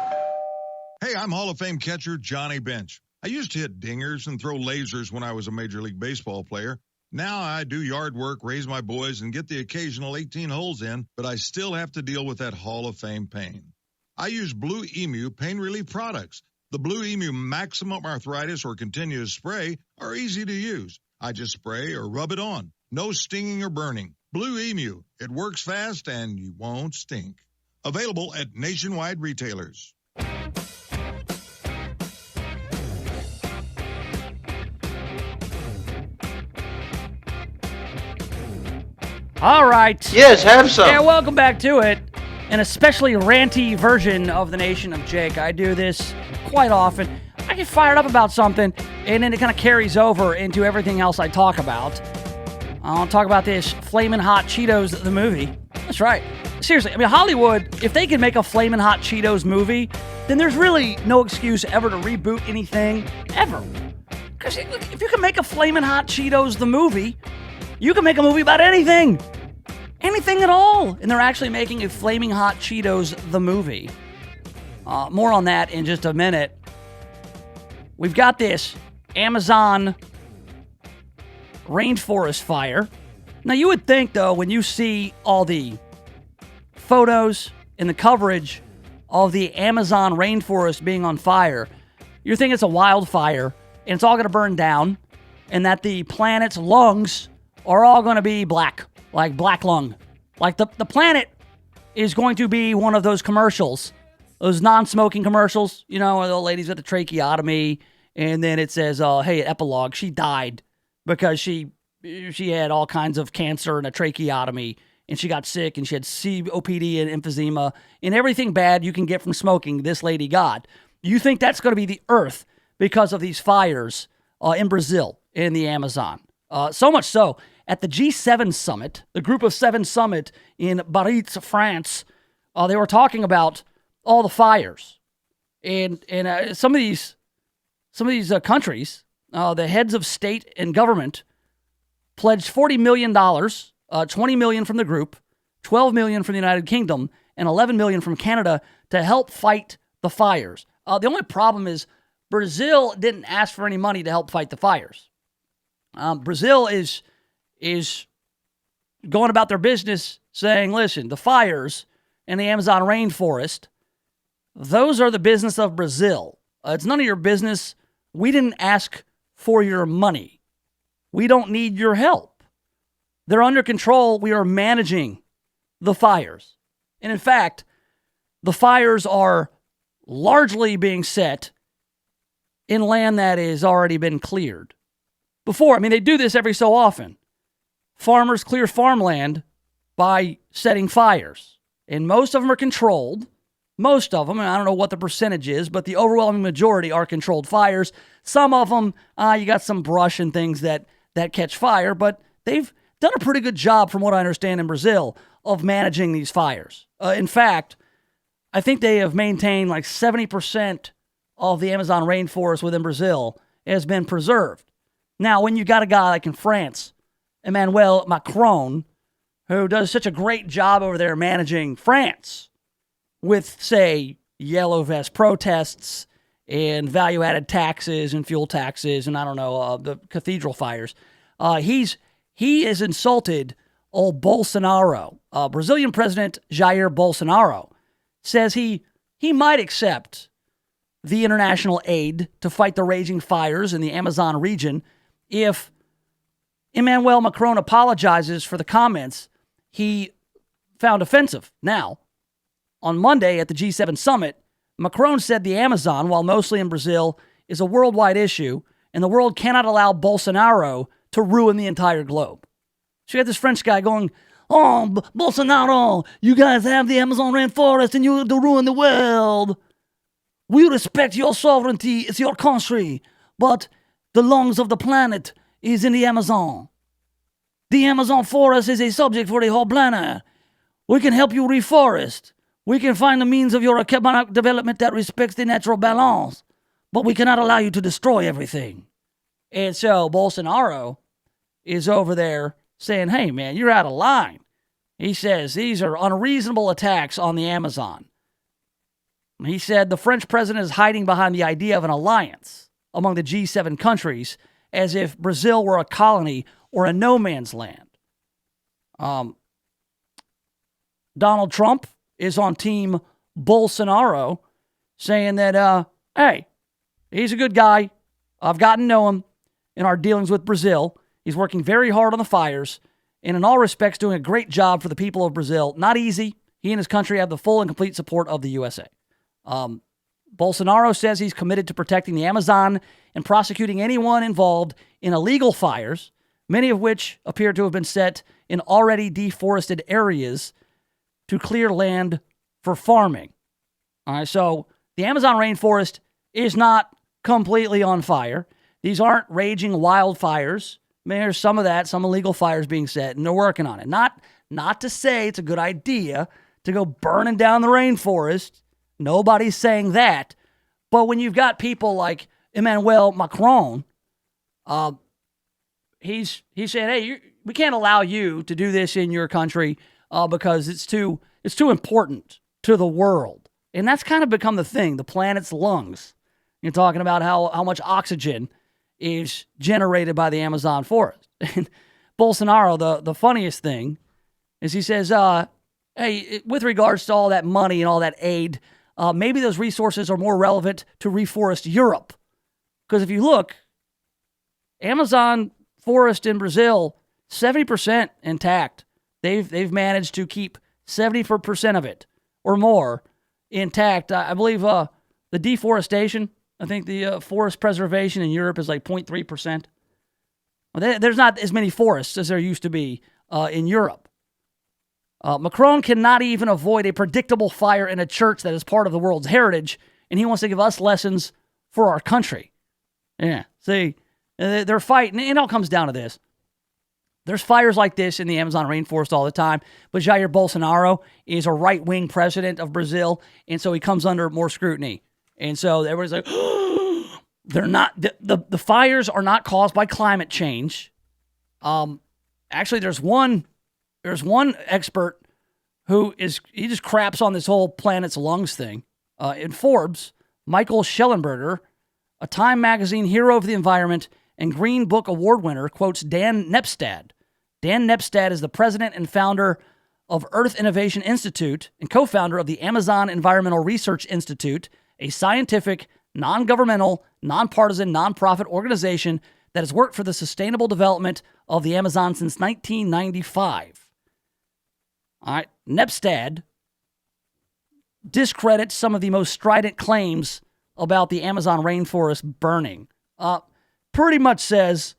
Hey, I'm Hall of Fame catcher Johnny Bench. I used to hit dingers and throw lasers when I was a Major League Baseball player. Now I do yard work, raise my boys, and get the occasional 18 holes in, but I still have to deal with that Hall of Fame pain. I use Blue Emu pain relief products. The Blue Emu Maximum Arthritis or Continuous Spray are easy to use. I just spray or rub it on. No stinging or burning. Blue Emu. It works fast and you won't stink. Available at nationwide retailers. All right. Yes, have some. Yeah, welcome back to it. An especially ranty version of the Nation of Jake. I do this quite often. I get fired up about something, and then it kind of carries over into everything else I talk about. I'll talk about this Flamin' Hot Cheetos, the movie. That's right. Seriously, I mean, Hollywood, if they can make a Flamin' Hot Cheetos movie, then there's really no excuse ever to reboot anything, ever. Because if you can make a Flamin' Hot Cheetos, the movie, you can make a movie about anything. Anything at all. And they're actually making a Flaming Hot Cheetos, the movie. More on that in just a minute. We've got this Amazon rainforest fire. Now, you would think, though, when you see all the photos and the coverage of the Amazon rainforest being on fire, you're thinking it's a wildfire and it's all going to burn down and that the planet's lungs are all going to be black, like black lung. Like the planet is going to be one of those commercials, those non-smoking commercials, you know, where the old ladies with the tracheotomy, and then it says, hey, epilogue, she died because she had all kinds of cancer and a tracheotomy, and she got sick, and she had COPD and emphysema, and everything bad you can get from smoking, this lady got. You think that's going to be the Earth because of these fires in Brazil, in the Amazon. So much so, at the G7 summit, the Group of Seven summit in Biarritz, France. They were talking about all the fires, and some of these countries, the heads of state and government pledged $40 million, $20 million from the group, $12 million from the United Kingdom, and $11 million from Canada to help fight the fires. The only problem is Brazil didn't ask for any money to help fight the fires. Brazil is going about their business saying, listen, the fires in the Amazon rainforest, those are the business of Brazil. It's none of your business. We didn't ask for your money. We don't need your help. They're under control. We are managing the fires. And in fact, the fires are largely being set in land that has already been cleared. Before, they do this every so often. Farmers clear farmland by setting fires. And most of them are controlled. Most of them, and I don't know what the percentage is, but the overwhelming majority are controlled fires. Some of them, you got some brush and things that catch fire, but they've done a pretty good job, from what I understand in Brazil, of managing these fires. In fact, I think they have maintained like 70% of the Amazon rainforest within Brazil has been preserved. Now, when you got a guy like in France, Emmanuel Macron, who does such a great job over there managing France with, say, yellow vest protests and value-added taxes and fuel taxes and, the cathedral fires, he has insulted old Bolsonaro. Brazilian President Jair Bolsonaro says he might accept the international aid to fight the raging fires in the Amazon region if Emmanuel Macron apologizes for the comments he found offensive. Now, on Monday at the G7 summit, Macron said the Amazon, while mostly in Brazil, is a worldwide issue, and the world cannot allow Bolsonaro to ruin the entire globe. So you got this French guy going, oh, Bolsonaro, you guys have the Amazon rainforest and you're to ruin the world. We respect your sovereignty, it's your country, but the lungs of the planet is in the Amazon. The Amazon forest is a subject for the whole planet. We can help you reforest. We can find the means of your economic development that respects the natural balance, but we cannot allow you to destroy everything. And so Bolsonaro is over there saying, hey, man, you're out of line. He says these are unreasonable attacks on the Amazon. He said the French president is hiding behind the idea of an alliance among the G7 countries as if Brazil were a colony or a no man's land. Donald Trump is on team Bolsonaro, saying that, hey, he's a good guy. I've gotten to know him in our dealings with Brazil. He's working very hard on the fires and in all respects doing a great job for the people of Brazil. Not easy. He and his country have the full and complete support of the USA. Bolsonaro says he's committed to protecting the Amazon and prosecuting anyone involved in illegal fires, many of which appear to have been set in already deforested areas to clear land for farming. All right, so the Amazon rainforest is not completely on fire. These aren't raging wildfires. There's some of that, some illegal fires being set, and they're working on it. Not to say it's a good idea to go burning down the rainforest. Nobody's saying that. But when you've got people like Emmanuel Macron, he's saying, hey, we can't allow you to do this in your country because it's too important to the world. And that's kind of become the thing, the planet's lungs. You're talking about how much oxygen is generated by the Amazon forest. And Bolsonaro, the funniest thing is he says, hey, with regards to all that money and all that aid, maybe those resources are more relevant to reforest Europe. Because if you look, Amazon forest in Brazil, 70% intact. They've managed to keep 70% of it or more intact. I believe the deforestation, I think the forest preservation in Europe is like 0.3%. Well, there's not as many forests as there used to be in Europe. Macron cannot even avoid a predictable fire in a church that is part of the world's heritage, and he wants to give us lessons for our country. Yeah, see, they're fighting. It all comes down to this. There's fires like this in the Amazon rainforest all the time, but Jair Bolsonaro is a right-wing president of Brazil, and so he comes under more scrutiny. And so everybody's like, they're not, the fires are not caused by climate change. Actually, there's one expert he just craps on this whole planet's lungs thing. In Forbes, Michael Schellenberger, a Time magazine hero of the environment and Green Book Award winner, quotes Dan Nepstad. Dan Nepstad is the president and founder of Earth Innovation Institute and co-founder of the Amazon Environmental Research Institute, a scientific, non-governmental, nonpartisan, nonprofit organization that has worked for the sustainable development of the Amazon since 1995. All right, Nepstad discredits some of the most strident claims about the Amazon rainforest burning. Pretty much says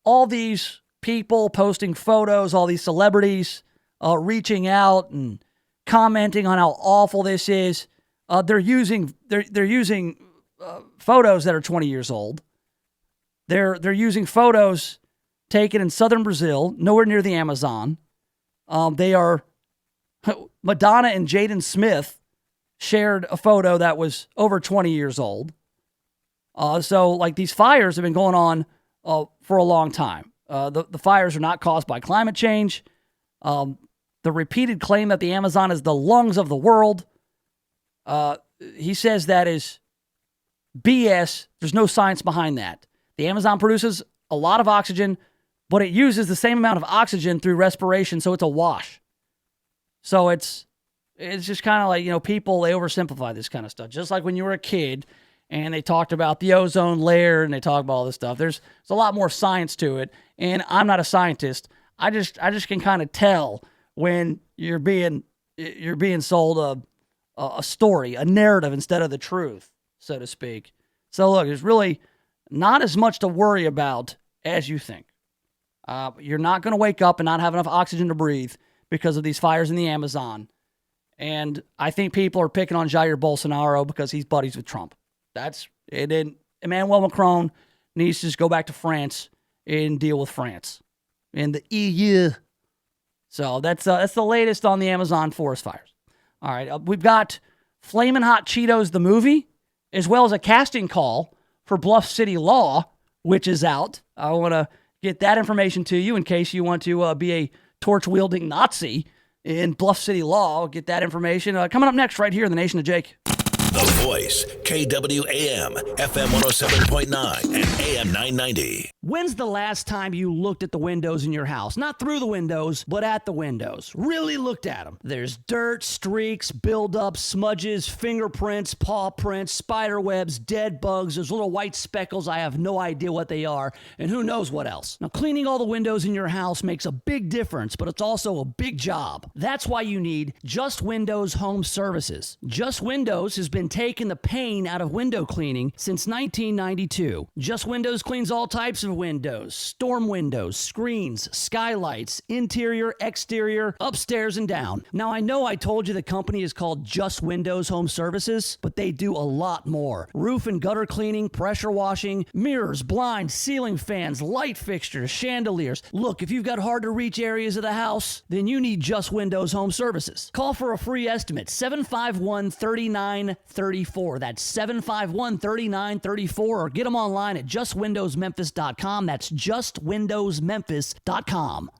all these people posting photos, all these celebrities reaching out and commenting on how awful this is. They're using photos that are 20 years old. They're using photos taken in southern Brazil, nowhere near the Amazon. Madonna and Jaden Smith shared a photo that was over 20 years old. So like these fires have been going on for a long time. The fires are not caused by climate change. The repeated claim that the Amazon is the lungs of the world, he says that is BS. There's no science behind that. The Amazon produces a lot of oxygen, but it uses the same amount of oxygen through respiration, so it's a wash. So it's just kind of like, people, they oversimplify this kind of stuff. Just like when you were a kid and they talked about the ozone layer and they talk about all this stuff. There's a lot more science to it. And I'm not a scientist. I just can kind of tell when you're being sold a story, a narrative instead of the truth, so to speak. So look, there's really not as much to worry about as you think. You're not going to wake up and not have enough oxygen to breathe because of these fires in the Amazon. And I think people are picking on Jair Bolsonaro because he's buddies with Trump. That's it. And Emmanuel Macron needs to just go back to France and deal with France and the EU. So that's the latest on the Amazon forest fires. All right, we've got Flamin' Hot Cheetos, the movie, as well as a casting call for Bluff City Law, which is out. I want to get that information to you in case you want to be a torch-wielding Nazi in Bluff City Law. I'll get that information coming up next right here in the Nation of Jake. The Voice, KWAM, FM 107.9 and AM 990. When's the last time you looked at the windows in your house? Not through the windows, but at the windows. Really looked at them. There's dirt, streaks, buildup, smudges, fingerprints, paw prints, spider webs, dead bugs. There's little white speckles. I have no idea what they are, and who knows what else. Now, cleaning all the windows in your house makes a big difference, but it's also a big job. That's why you need Just Windows Home Services. Just Windows has been taking the pain out of window cleaning since 1992. Just Windows cleans all types of windows, storm windows, screens, skylights, interior, exterior, upstairs and down. Now, I know I told you the company is called Just Windows Home Services, but they do a lot more. Roof and gutter cleaning, pressure washing, mirrors, blinds, ceiling fans, light fixtures, chandeliers. Look, if you've got hard to reach areas of the house, then you need Just Windows Home Services. Call for a free estimate, 751-3934. That's 751-3934, or get them online at justwindowsmemphis.com. That's justwindowsmemphis.com.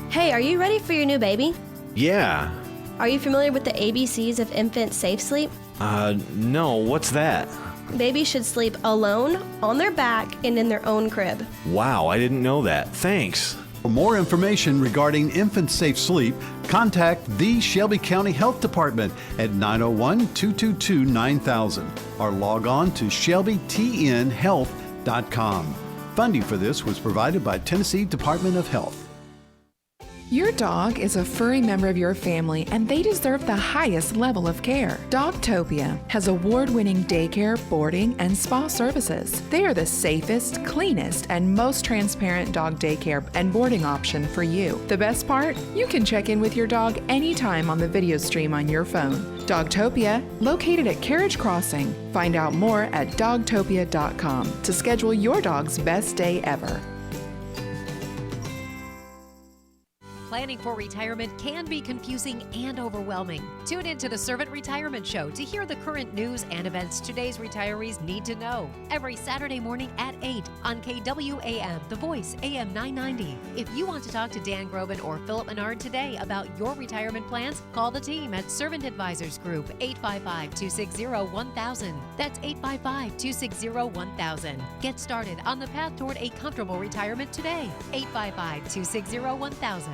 Hey, are you ready for your new baby? Yeah. Are you familiar with the ABCs of infant safe sleep? No, what's that? Babies should sleep alone, on their back, and in their own crib. Wow, I didn't know that. Thanks. For more information regarding infant safe sleep, contact the Shelby County Health Department at 901-222-9000 or log on to shelbytnhealth.com. Funding for this was provided by Tennessee Department of Health. Your dog is a furry member of your family, and they deserve the highest level of care. Dogtopia has award-winning daycare, boarding, and spa services. They are the safest, cleanest, and most transparent dog daycare and boarding option for you. The best part? You can check in with your dog anytime on the video stream on your phone. Dogtopia, located at Carriage Crossing. Find out more at dogtopia.com to schedule your dog's best day ever. planning for retirement can be confusing and overwhelming. Tune in to the Servant Retirement Show to hear the current news and events today's retirees need to know. Every Saturday morning at 8 on KWAM, The Voice, AM 990. If you want to talk to Dan Groban or Philip Menard today about your retirement plans, call the team at Servant Advisors Group, 855-260-1000. That's 855-260-1000. Get started on the path toward a comfortable retirement today. 855-260-1000.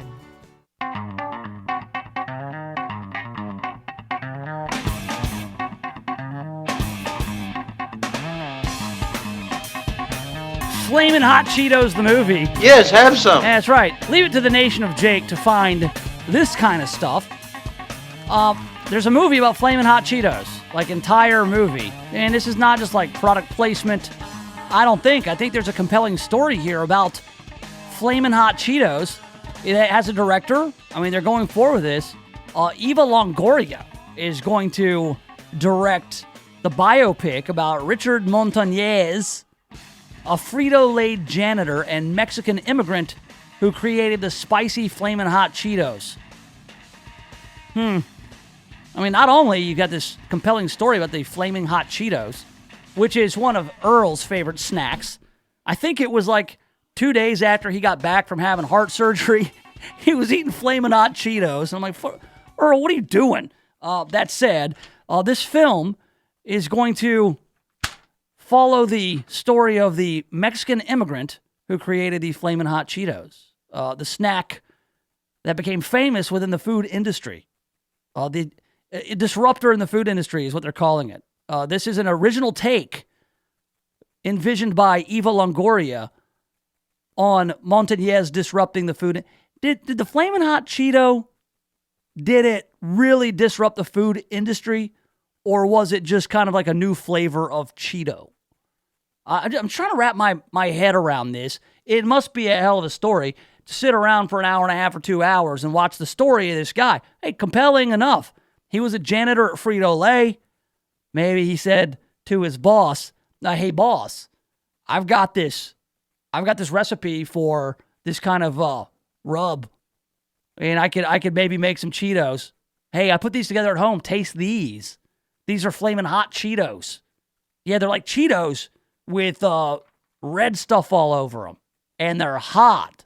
Flamin' Hot Cheetos, the movie. Yes, have some. That's right. Leave it to the Nation of Jake to find this kind of stuff. There's a movie about Flamin' Hot Cheetos, like entire movie. And this is not just like product placement. I think there's a compelling story here about Flamin' Hot Cheetos. It has a director. I mean, they're going forward with this. Eva Longoria is going to direct the biopic about Richard Montañez, a Frito-Lay janitor and Mexican immigrant who created the spicy Flamin' Hot Cheetos. I mean, not only you got this compelling story about the Flaming Hot Cheetos, which is one of Earl's favorite snacks. I think it was like 2 days after he got back from having heart surgery, he was eating Flamin' Hot Cheetos. And I'm like, Earl, what are you doing? That said, this film is going to follow the story of the Mexican immigrant who created the Flamin' Hot Cheetos, the snack that became famous within the food industry. The disruptor in the food industry is what they're calling it. This is an original take envisioned by Eva Longoria on Montañez disrupting the food. Did the Flamin' Hot Cheeto, did it really disrupt the food industry? Or was it just kind of like a new flavor of Cheeto? I'm trying to wrap my head around this. It must be a hell of a story to sit around for an hour and a half or 2 hours and watch the story of this guy. Hey, compelling enough. He was a janitor at Frito-Lay. Maybe he said to his boss, hey, boss, I've got this recipe for this kind of rub. And I could maybe make some Cheetos. Hey, I put these together at home. Taste these. These are Flamin' Hot Cheetos. Yeah, they're like Cheetos with red stuff all over them. And they're hot.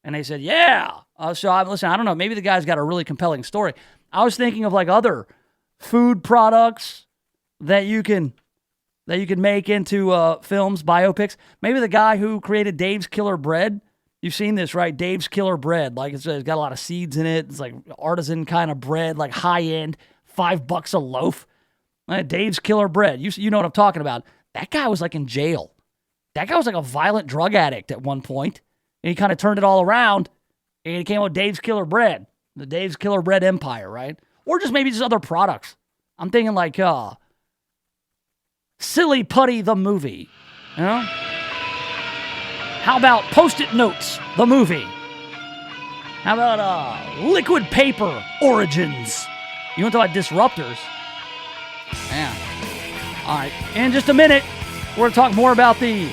And they said, yeah. Listen, I don't know. Maybe the guy's got a really compelling story. I was thinking of like other food products that you can make into films, biopics. Maybe the guy who created Dave's Killer Bread. You've seen this, right? Dave's Killer Bread. Like it's got a lot of seeds in it. It's like artisan kind of bread, like high end, $5 a loaf. Dave's Killer Bread. You know what I'm talking about. That guy was like in jail. That guy was like a violent drug addict at one point. And he kind of turned it all around. And he came out with Dave's Killer Bread. The Dave's Killer Bread empire, right? Or just maybe just other products. I'm thinking like Silly Putty the movie. You know? How about Post-it Notes the movie? How about Liquid Paper Origins? You want to talk about disruptors? Man. All right. In just a minute, we're going to talk more about the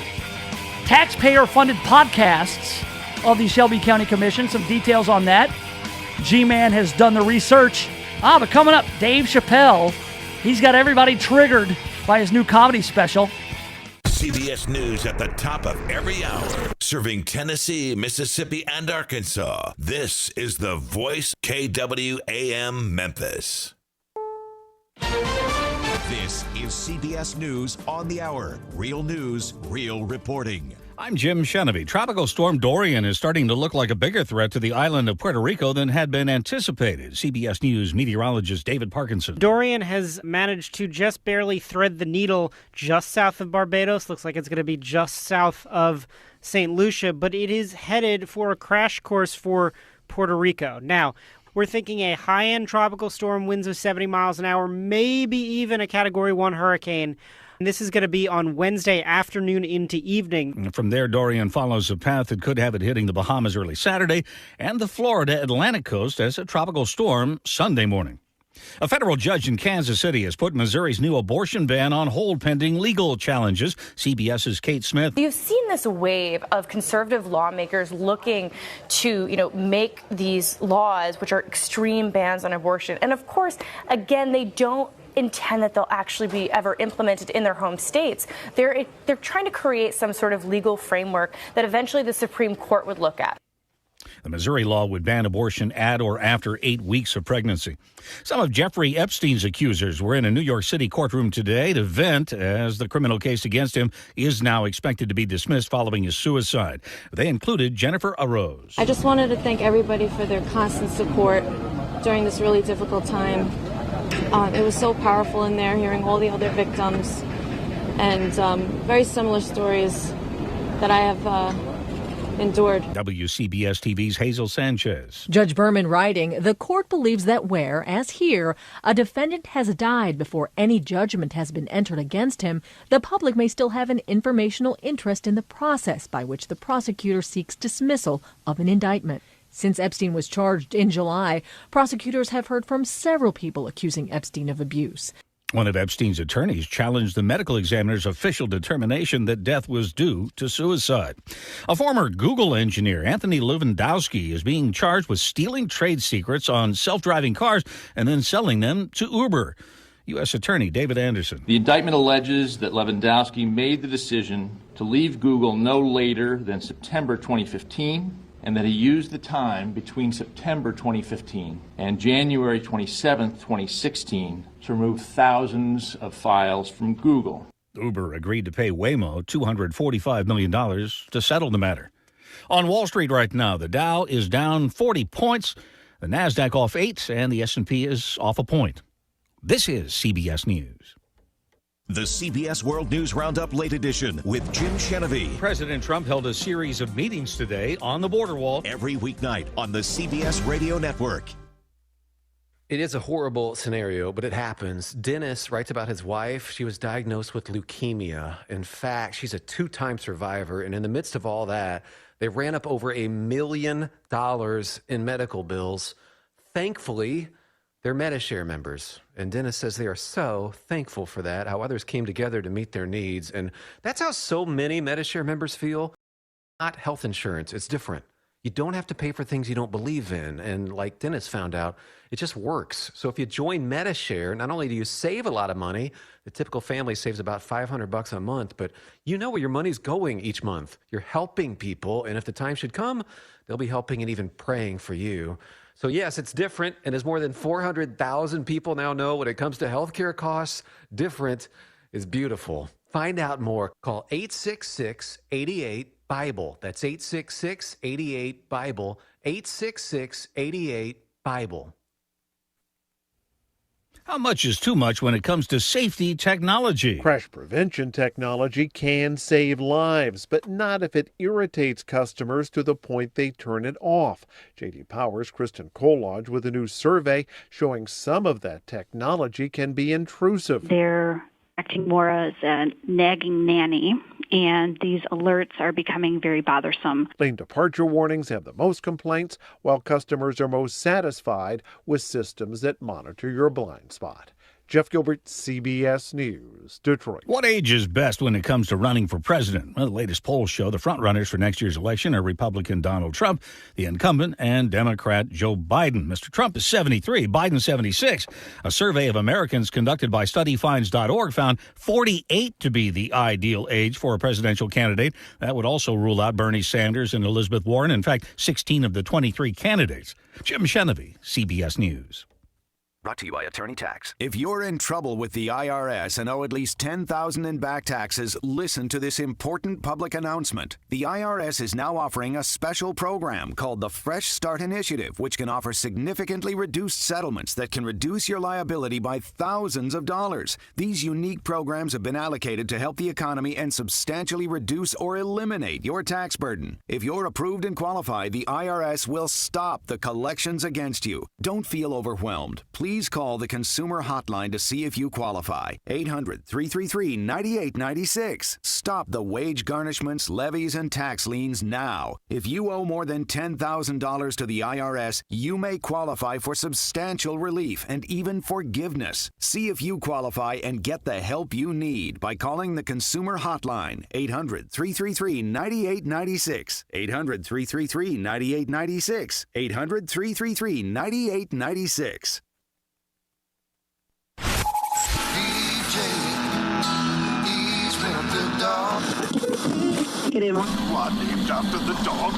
taxpayer-funded podcasts of the Shelby County Commission. Some details on that. G-Man has done the research. But coming up, Dave Chappelle. He's got everybody triggered by his new comedy special. CBS News at the top of every hour. Serving Tennessee, Mississippi, and Arkansas. This is The Voice, KWAM Memphis. This is CBS News on the Hour. Real news, real reporting. I'm Jim Shenevy. Tropical Storm Dorian is starting to look like a bigger threat to the island of Puerto Rico than had been anticipated. CBS News meteorologist David Parkinson. Dorian has managed to just barely thread the needle just south of Barbados. Looks like it's going to be just south of St. Lucia, but it is headed for a crash course for Puerto Rico. Now, we're thinking a high-end tropical storm, winds of 70 miles an hour, maybe even a Category 1 hurricane. And this is going to be on Wednesday afternoon into evening. And from there, Dorian follows a path that could have it hitting the Bahamas early Saturday and the Florida Atlantic coast as a tropical storm Sunday morning. A federal judge in Kansas City has put Missouri's new abortion ban on hold pending legal challenges. CBS's Kate Smith. You've seen this wave of conservative lawmakers looking to, make these laws, which are extreme bans on abortion. And of course, again, they don't intend that they'll actually be ever implemented in their home states. They're trying to create some sort of legal framework that eventually the Supreme Court would look at. The Missouri law would ban abortion at or after 8 weeks of pregnancy. Some of Jeffrey Epstein's accusers were in a New York City courtroom today to vent as the criminal case against him is now expected to be dismissed following his suicide. They included Jennifer Arose. I just wanted to thank everybody for their constant support during this really difficult time. It was so powerful in there, hearing all the other victims and very similar stories that I have endured. WCBS TV's Hazel Sanchez. Judge Berman writing, the court believes that where, as here, a defendant has died before any judgment has been entered against him, the public may still have an informational interest in the process by which the prosecutor seeks dismissal of an indictment. Since Epstein was charged in July, prosecutors have heard from several people accusing Epstein of abuse. One of Epstein's attorneys challenged the medical examiner's official determination that death was due to suicide. A former Google engineer, Anthony Lewandowski, is being charged with stealing trade secrets on self-driving cars and then selling them to Uber. U.S. Attorney David Anderson. The indictment alleges that Lewandowski made the decision to leave Google no later than September 2015, and that he used the time between September 2015 and January 27, 2016 to remove thousands of files from Google. Uber agreed to pay Waymo $245 million to settle the matter. On Wall Street right now, the Dow is down 40 points, the NASDAQ off 8, and the S&P is off a point. This is CBS News. The CBS World News Roundup Late Edition with Jim Chenovy. President Trump held a series of meetings today on the border wall. Every weeknight on the CBS Radio Network. It is a horrible scenario, but it happens. Dennis writes about his wife. She was diagnosed with leukemia. In fact, she's a 2-time survivor. And in the midst of all that, they ran up over $1 million in medical bills. Thankfully, they're MediShare members. And Dennis says they are so thankful for that, how others came together to meet their needs. And that's how so many MediShare members feel. Not health insurance. It's different. You don't have to pay for things you don't believe in. And like Dennis found out, it just works. So if you join MediShare, not only do you save a lot of money, the typical family saves about $500 a month, but you know where your money's going each month. You're helping people. And if the time should come, they'll be helping and even praying for you. So yes, it's different, and as more than 400,000 people now know when it comes to healthcare costs, different is beautiful. Find out more. Call 866-88-BIBLE. That's 866-88-BIBLE. 866-88-BIBLE. How much is too much when it comes to safety technology? Crash prevention technology can save lives, but not if it irritates customers to the point they turn it off. J.D. Power's Kristen Kolodge with a new survey showing some of that technology can be intrusive. They're acting more as a nagging nanny, and these alerts are becoming very bothersome. Lane departure warnings have the most complaints, while customers are most satisfied with systems that monitor your blind spot. Jeff Gilbert, CBS News, Detroit. What age is best when it comes to running for president? Well, the latest polls show the frontrunners for next year's election are Republican Donald Trump, the incumbent, and Democrat Joe Biden. Mr. Trump is 73, Biden 76. A survey of Americans conducted by studyfinds.org found 48 to be the ideal age for a presidential candidate. That would also rule out Bernie Sanders and Elizabeth Warren. In fact, 16 of the 23 candidates. Jim Chenovy, CBS News. Brought to you by Attorney Tax. If you're in trouble with the IRS and owe at least $10,000 in back taxes, listen to this important public announcement. The IRS is now offering a special program called the Fresh Start Initiative, which can offer significantly reduced settlements that can reduce your liability by thousands of dollars. These unique programs have been allocated to help the economy and substantially reduce or eliminate your tax burden. If you're approved and qualified, the IRS will stop the collections against you. Don't feel overwhelmed. Please Please call the Consumer Hotline to see if you qualify. 800-333-9896. Stop the wage garnishments, levies, and tax liens now. If you owe more than $10,000 to the IRS, you may qualify for substantial relief and even forgiveness. See if you qualify and get the help you need by calling the Consumer Hotline. 800-333-9896. 800-333-9896. 800-333-9896. Get him. What, named after the dog?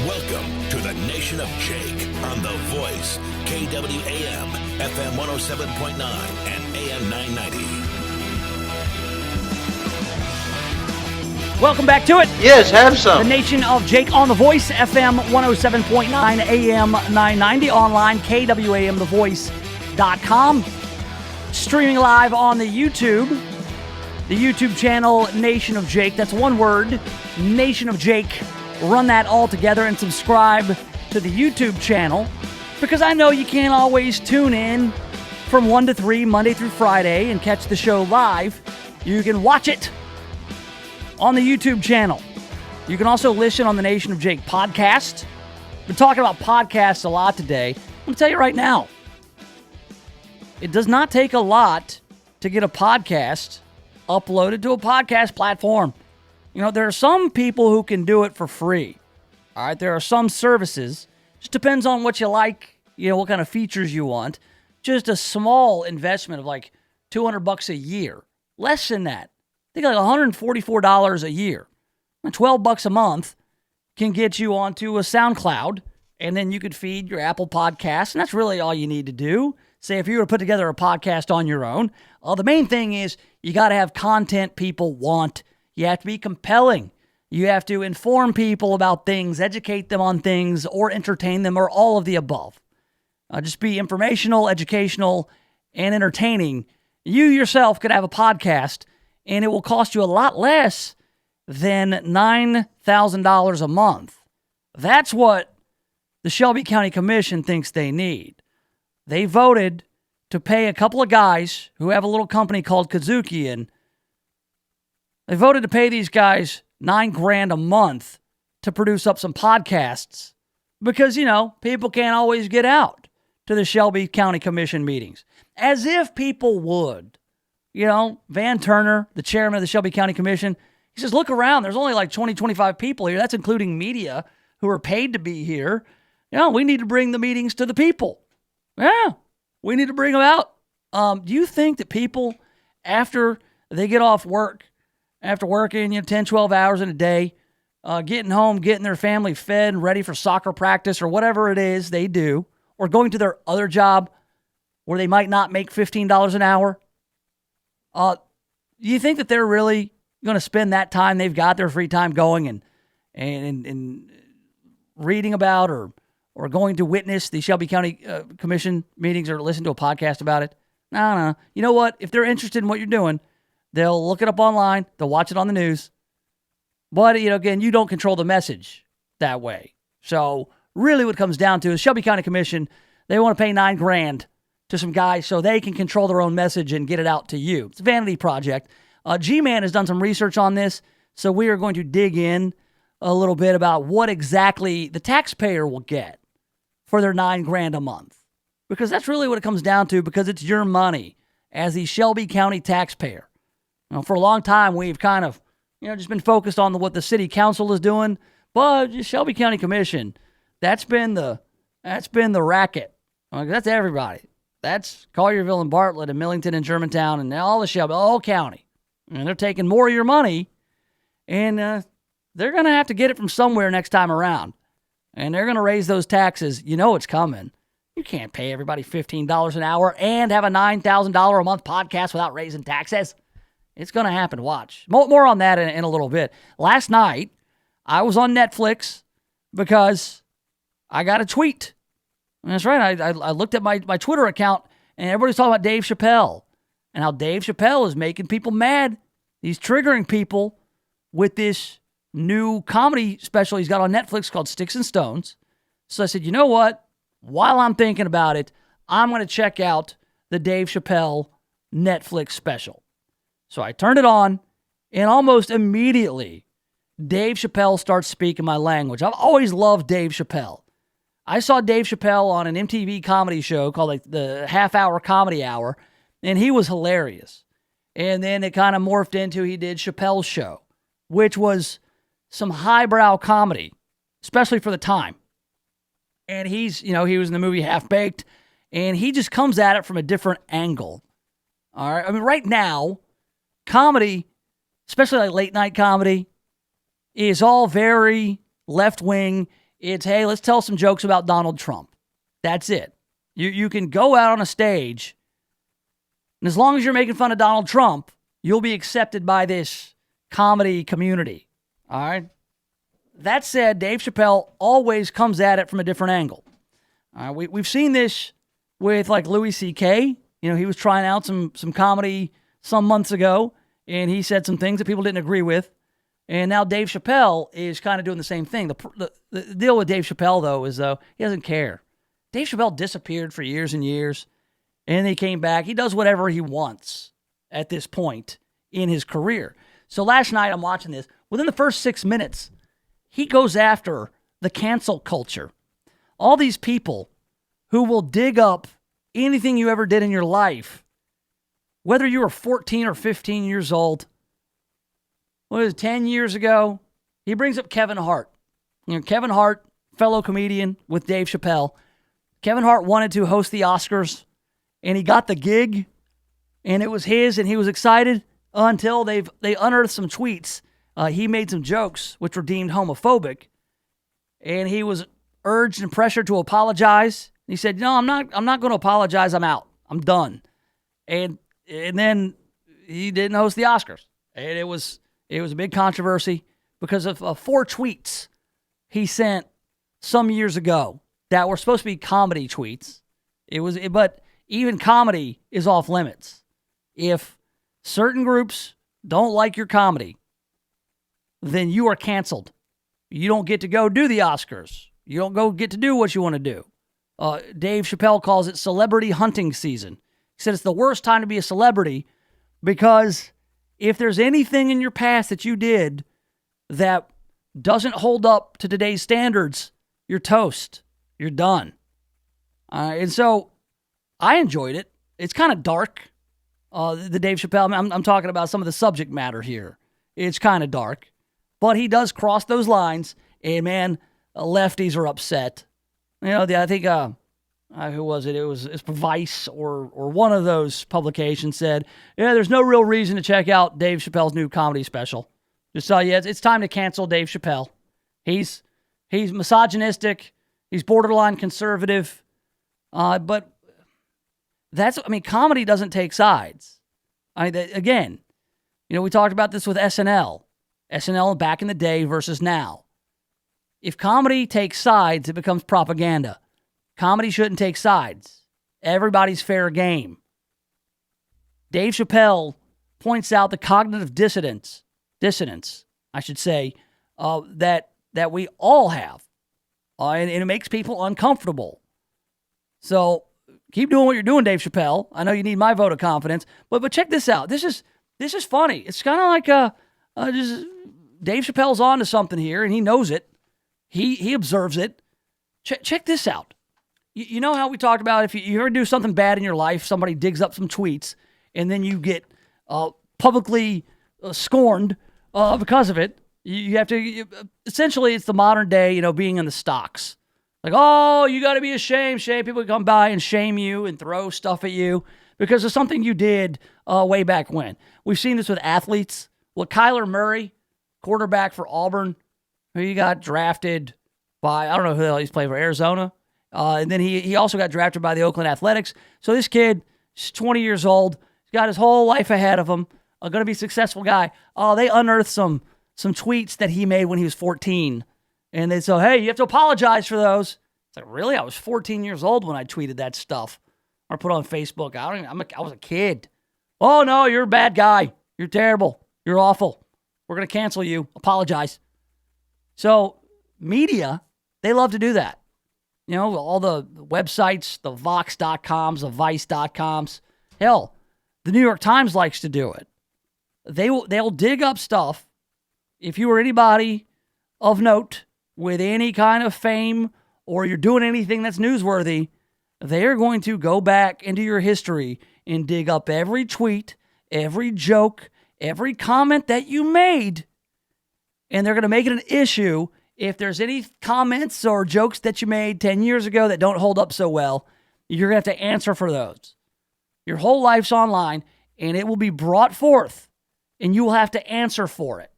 Welcome to the Nation of Jake on The Voice, KWAM, FM 107.9 and AM 990. Welcome back to it. Yes, have some. The Nation of Jake on The Voice, FM 107.9, AM 990, online, KWAMTheVoice.com. Streaming live on the YouTube channel, Nation of Jake. That's one word, Nation of Jake. Run that all together and subscribe to the YouTube channel, because I know you can't always tune in from 1 to 3, Monday through Friday, and catch the show live. You can watch it on the YouTube channel. You can also listen on the Nation of Jake podcast. We're talking about podcasts a lot today. I'm going to tell you right now, it does not take a lot to get a podcast uploaded to a podcast platform. You know, there are some people who can do it for free. All right, there are some services. Just depends on what you like, you know, what kind of features you want. Just a small investment of like $200 a year. Less than that. I think like $144 a year. $12 a month can get you onto a SoundCloud, and then you could feed your Apple Podcasts, and that's really all you need to do. Say if you were to put together a podcast on your own, the main thing is you got to have content people want. You have to be compelling. You have to inform people about things, educate them on things, or entertain them, or all of the above. Just be informational, educational, and entertaining. You yourself could have a podcast, and it will cost you a lot less than $9,000 a month. That's what the Shelby County Commission thinks they need. They voted to pay a couple of guys who have a little company called Kazuki, and they voted to pay these guys $9,000 a month to produce up some podcasts because, you know, people can't always get out to the Shelby County Commission meetings. As if people would. You know, Van Turner, the chairman of the Shelby County Commission, he says, look around. There's only like 20, 25 people here. That's including media who are paid to be here. You know, we need to bring the meetings to the people. Yeah, we need to bring them out. Do you think that people, after they get off work, after working, 10, 12 hours in a day, getting home, getting their family fed and ready for soccer practice or whatever it is they do, or going to their other job where they might not make $15 an hour, do you think that they're really going to spend that time they've got, their free time, going and reading about or going to witness the Shelby County Commission meetings or listen to a podcast about it? No. You know what? If they're interested in what you're doing, they'll look it up online. They'll watch it on the news. But, again, you don't control the message that way. So really what it comes down to is Shelby County Commission, they want to pay $9,000 to some guys so they can control their own message and get it out to you. It's a vanity project. G-Man has done some research on this, so we are going to dig in a little bit about what exactly the taxpayer will get for their $9,000 a month. Because that's really what it comes down to, because it's your money as the Shelby County taxpayer. For a long time, we've kind of, just been focused on what the city council is doing, but the Shelby County Commission, that's been the racket. That's everybody. That's Collierville and Bartlett and Millington and Germantown and all the Shelby, all county. And they're taking more of your money, and they're going to have to get it from somewhere next time around. And they're going to raise those taxes. You know it's coming. You can't pay everybody $15 an hour and have a $9,000 a month podcast without raising taxes. It's going to happen. Watch. More on that in a little bit. Last night, I was on Netflix because I got a tweet. And that's right. I looked at my Twitter account, and everybody's talking about Dave Chappelle and how Dave Chappelle is making people mad. He's triggering people with this new comedy special he's got on Netflix called Sticks and Stones. So I said, you know what? while I'm thinking about it, I'm going to check out the Dave Chappelle Netflix special. So I turned it on, and almost immediately, Dave Chappelle starts speaking my language. I've always loved Dave Chappelle. I saw Dave Chappelle on an MTV comedy show called like the Half Hour Comedy Hour, and he was hilarious. And then it kind of morphed into he did Chappelle's Show, which was some highbrow comedy, especially for the time. And he was in the movie Half Baked, and he just comes at it from a different angle. All right. I mean, right now, comedy, especially like late night comedy, is all very left wing. It's, hey, let's tell some jokes about Donald Trump. That's it. You can go out on a stage, and as long as you're making fun of Donald Trump, you'll be accepted by this comedy community. All right? That said, Dave Chappelle always comes at it from a different angle. We've seen this with like Louis C.K. He was trying out some comedy some months ago, and he said some things that people didn't agree with. And now Dave Chappelle is kind of doing the same thing. The deal with Dave Chappelle, though, is he doesn't care. Dave Chappelle disappeared for years and years, and then he came back. He does whatever he wants at this point in his career. So last night, I'm watching this. Within the first 6 minutes, he goes after the cancel culture. All these people who will dig up anything you ever did in your life, whether you were 14 or 15 years old. What was it, 10 years ago? He brings up Kevin Hart. Kevin Hart, fellow comedian with Dave Chappelle. Kevin Hart wanted to host the Oscars, and he got the gig, and it was his, and he was excited until they unearthed some tweets. He made some jokes which were deemed homophobic, and he was urged and pressured to apologize. He said, "No, I'm not going to apologize. I'm out. I'm done." And then he didn't host the Oscars, and it was a big controversy because of 4 tweets he sent some years ago that were supposed to be comedy tweets. But even comedy is off limits. If certain groups don't like your comedy, then you are canceled. You don't get to go do the Oscars. You don't get to do what you want to do. Dave Chappelle calls it celebrity hunting season. He said it's the worst time to be a celebrity because if there's anything in your past that you did that doesn't hold up to today's standards, you're toast. You're done. And so I enjoyed it. It's kind of dark, the Dave Chappelle. I'm talking about some of the subject matter here. It's kind of dark. But he does cross those lines, and man, lefties are upset. I think, who was it? It's Vice or one of those publications said, yeah, there's no real reason to check out Dave Chappelle's new comedy special. Just tell you, it's time to cancel Dave Chappelle. He's misogynistic. He's borderline conservative. But comedy doesn't take sides. Again, we talked about this with SNL. SNL back in the day versus now. If comedy takes sides, it becomes propaganda. Comedy shouldn't take sides. Everybody's fair game. Dave Chappelle points out the cognitive dissonance, I should say, that we all have. And it makes people uncomfortable. So keep doing what you're doing, Dave Chappelle. I know you need my vote of confidence, but check this out. This is funny. It's kind of like just Dave Chappelle's on to something here, and he knows it. He observes it. Check this out. You know how we talked about if you ever do something bad in your life, somebody digs up some tweets, and then you get publicly scorned because of it. You have to, essentially, it's the modern day, being in the stocks. Like, oh, you got to be ashamed. People come by and shame you and throw stuff at you because of something you did way back when. We've seen this with athletes. Well, Kyler Murray, quarterback for Auburn, who got drafted by, I don't know who the hell he's playing for, Arizona. And then he also got drafted by the Oakland Athletics. So this kid is 20 years old. He's got his whole life ahead of him. Going to be a successful guy. Oh, they unearthed some tweets that he made when he was 14. And they said, hey, you have to apologize for those. It's like, really? I was 14 years old when I tweeted that stuff or put on Facebook. I was a kid. Oh, no, you're a bad guy. You're terrible. You're awful. We're going to cancel you. Apologize. So media, they love to do that. all the websites, the Vox.coms, the Vice.coms. Hell, the New York Times likes to do it. They'll dig up stuff. If you were anybody of note with any kind of fame or you're doing anything that's newsworthy, they're going to go back into your history and dig up every tweet, every joke, every comment that you made, and they're going to make it an issue. If there's any comments or jokes that you made 10 years ago that don't hold up so well, you're going to have to answer for those. Your whole life's online, and it will be brought forth, and you will have to answer for it.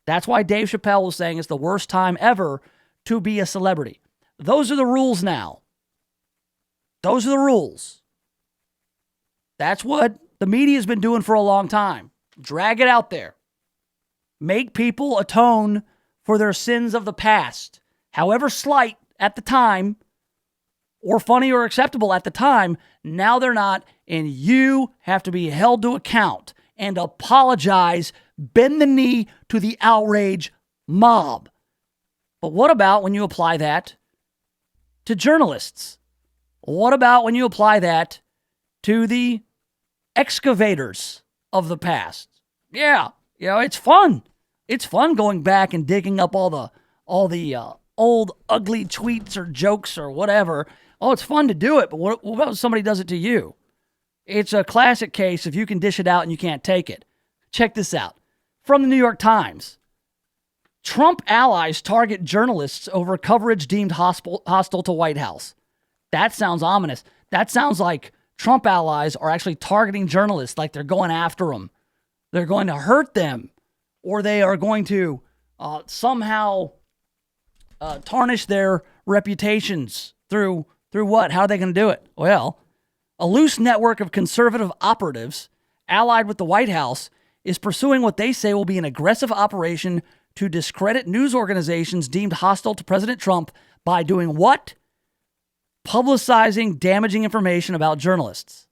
That's why Dave Chappelle was saying it's the worst time ever to be a celebrity. Those are the rules now. Those are the rules. That's what the media's been doing for a long time. Drag it out there. Make people atone for their sins of the past, however slight at the time, or funny or acceptable at the time. Now they're not, and you have to be held to account and apologize, bend the knee to the outrage mob. But what about when you apply that to journalists? What about when you apply that to the excavators of the past? Yeah, it's fun. It's fun going back and digging up all the old ugly tweets or jokes or whatever. Oh, it's fun to do it, but what about if somebody does it to you? It's a classic case if you can dish it out and you can't take it. Check this out. From the New York Times. Trump allies target journalists over coverage deemed hostile to White House. That sounds ominous. That sounds like Trump allies are actually targeting journalists, like they're going after them. They're going to hurt them, or they are going to somehow tarnish their reputations through what? How are they going to do it? Well, a loose network of conservative operatives allied with the White House is pursuing what they say will be an aggressive operation to discredit news organizations deemed hostile to President Trump by doing what? Publicizing damaging information about journalists.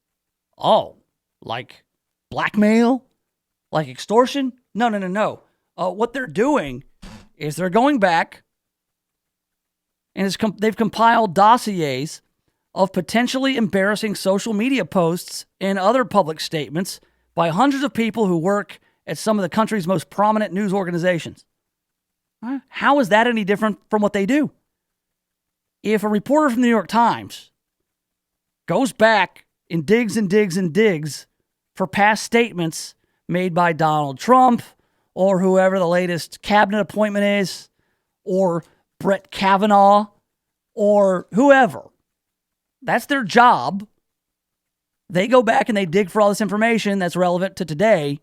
Oh, like blackmail? Like extortion? No. What they're doing is they're going back and they've compiled dossiers of potentially embarrassing social media posts and other public statements by hundreds of people who work at some of the country's most prominent news organizations. How is that any different from what they do? If a reporter from the New York Times goes back and digs for past statements made by Donald Trump or whoever the latest cabinet appointment is, or Brett Kavanaugh, or whoever, that's their job. They go back and they dig for all this information that's relevant to today.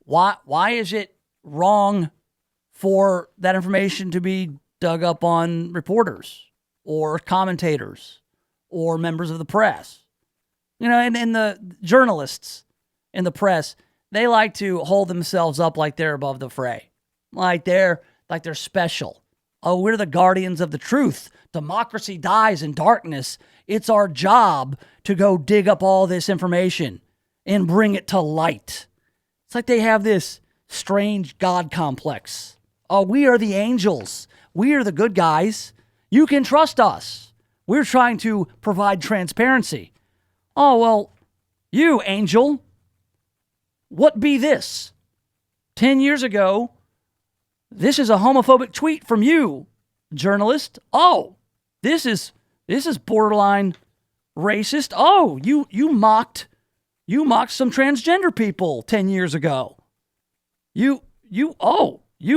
Why is it wrong for that information to be dug up on reporters or commentators or members of the press? And the journalists in the press, they like to hold themselves up like they're above the fray, like they're special. Oh, we're the guardians of the truth. Democracy dies in darkness. It's our job to go dig up all this information and bring it to light. It's like they have this strange God complex. Oh, we are the angels. We are the good guys. You can trust us. We're trying to provide transparency. Oh, well, you, angel, what be this? 10 years ago, this is a homophobic tweet from you, journalist. Oh, this is borderline racist. Oh, you mocked some transgender people 10 years ago. You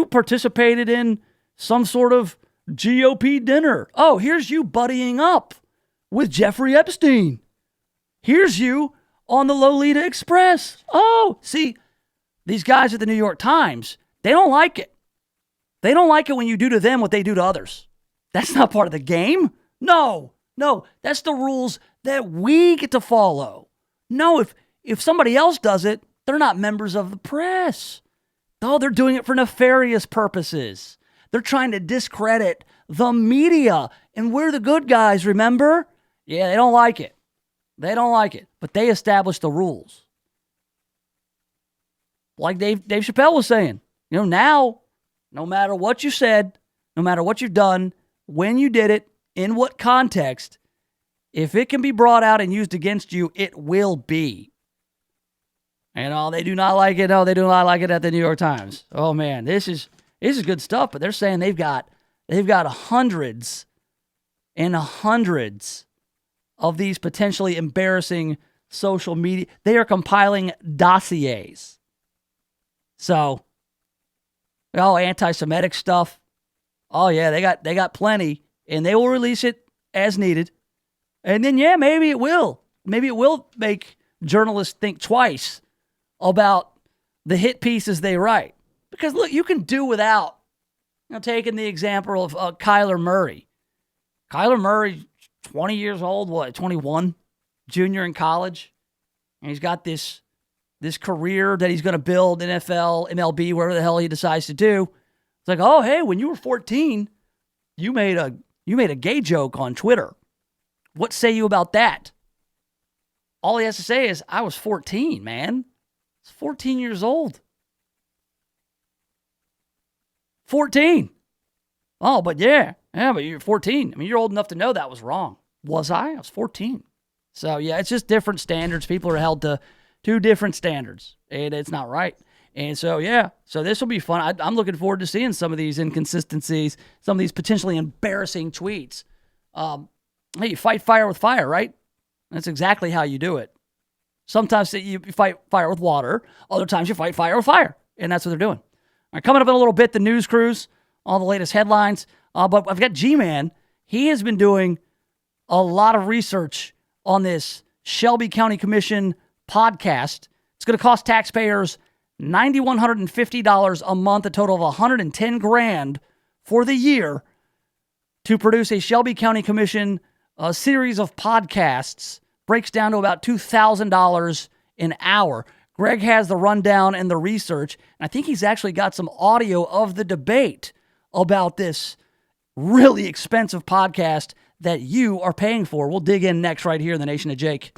participated in some sort of GOP dinner. Oh, here's you buddying up with Jeffrey Epstein. Here's you on the Lolita Express. Oh, see, these guys at the New York Times, they don't like it. They don't like it when you do to them what they do to others. That's not part of the game. No, that's the rules that we get to follow. No, if somebody else does it, they're not members of the press. Oh, they're doing it for nefarious purposes. They're trying to discredit the media. And we're the good guys, remember? Yeah, they don't like it. But they established the rules. Like Dave Chappelle was saying, now, no matter what you said, no matter what you've done, when you did it, in what context, if it can be brought out and used against you, it will be. And they do not like it. No, they do not like it at the New York Times. Oh man, this is good stuff. But they're saying they've got hundreds and hundreds of these potentially embarrassing social media. They are compiling dossiers. So, anti-Semitic stuff. Oh yeah, they got plenty, and they will release it as needed. And then maybe it will. Maybe it will make journalists think twice about the hit pieces they write. Because look, you can do without, taking the example of Kyler Murray. Kyler Murray, 20 years old, 21, junior in college. And he's got this career that he's going to build, NFL, MLB, whatever the hell he decides to do. It's like, oh, hey, when you were 14, you made a gay joke on Twitter. What say you about that? All he has to say is, I was 14, man. I was 14 years old. 14. Oh, but but you're 14. I mean, you're old enough to know that was wrong. Was I? I was 14. So, it's just different standards. People are held to two different standards, and it's not right. And so, so this will be fun. I'm looking forward to seeing some of these inconsistencies, some of these potentially embarrassing tweets. Hey, you fight fire with fire, right? That's exactly how you do it. Sometimes you fight fire with water. Other times you fight fire with fire. And that's what they're doing. All right, coming up in a little bit, the news cruise, all the latest headlines. But I've got G-Man. He has been doing a lot of research on this Shelby County Commission podcast. It's going to cost taxpayers $9,150 a month, a total of $110,000 for the year to produce a Shelby County Commission series of podcasts. Breaks down to about $2,000 an hour. Greg has the rundown and the research, and I think he's actually got some audio of the debate about this really expensive podcast that you are paying for. We'll dig in next right here in the Nation of Jake.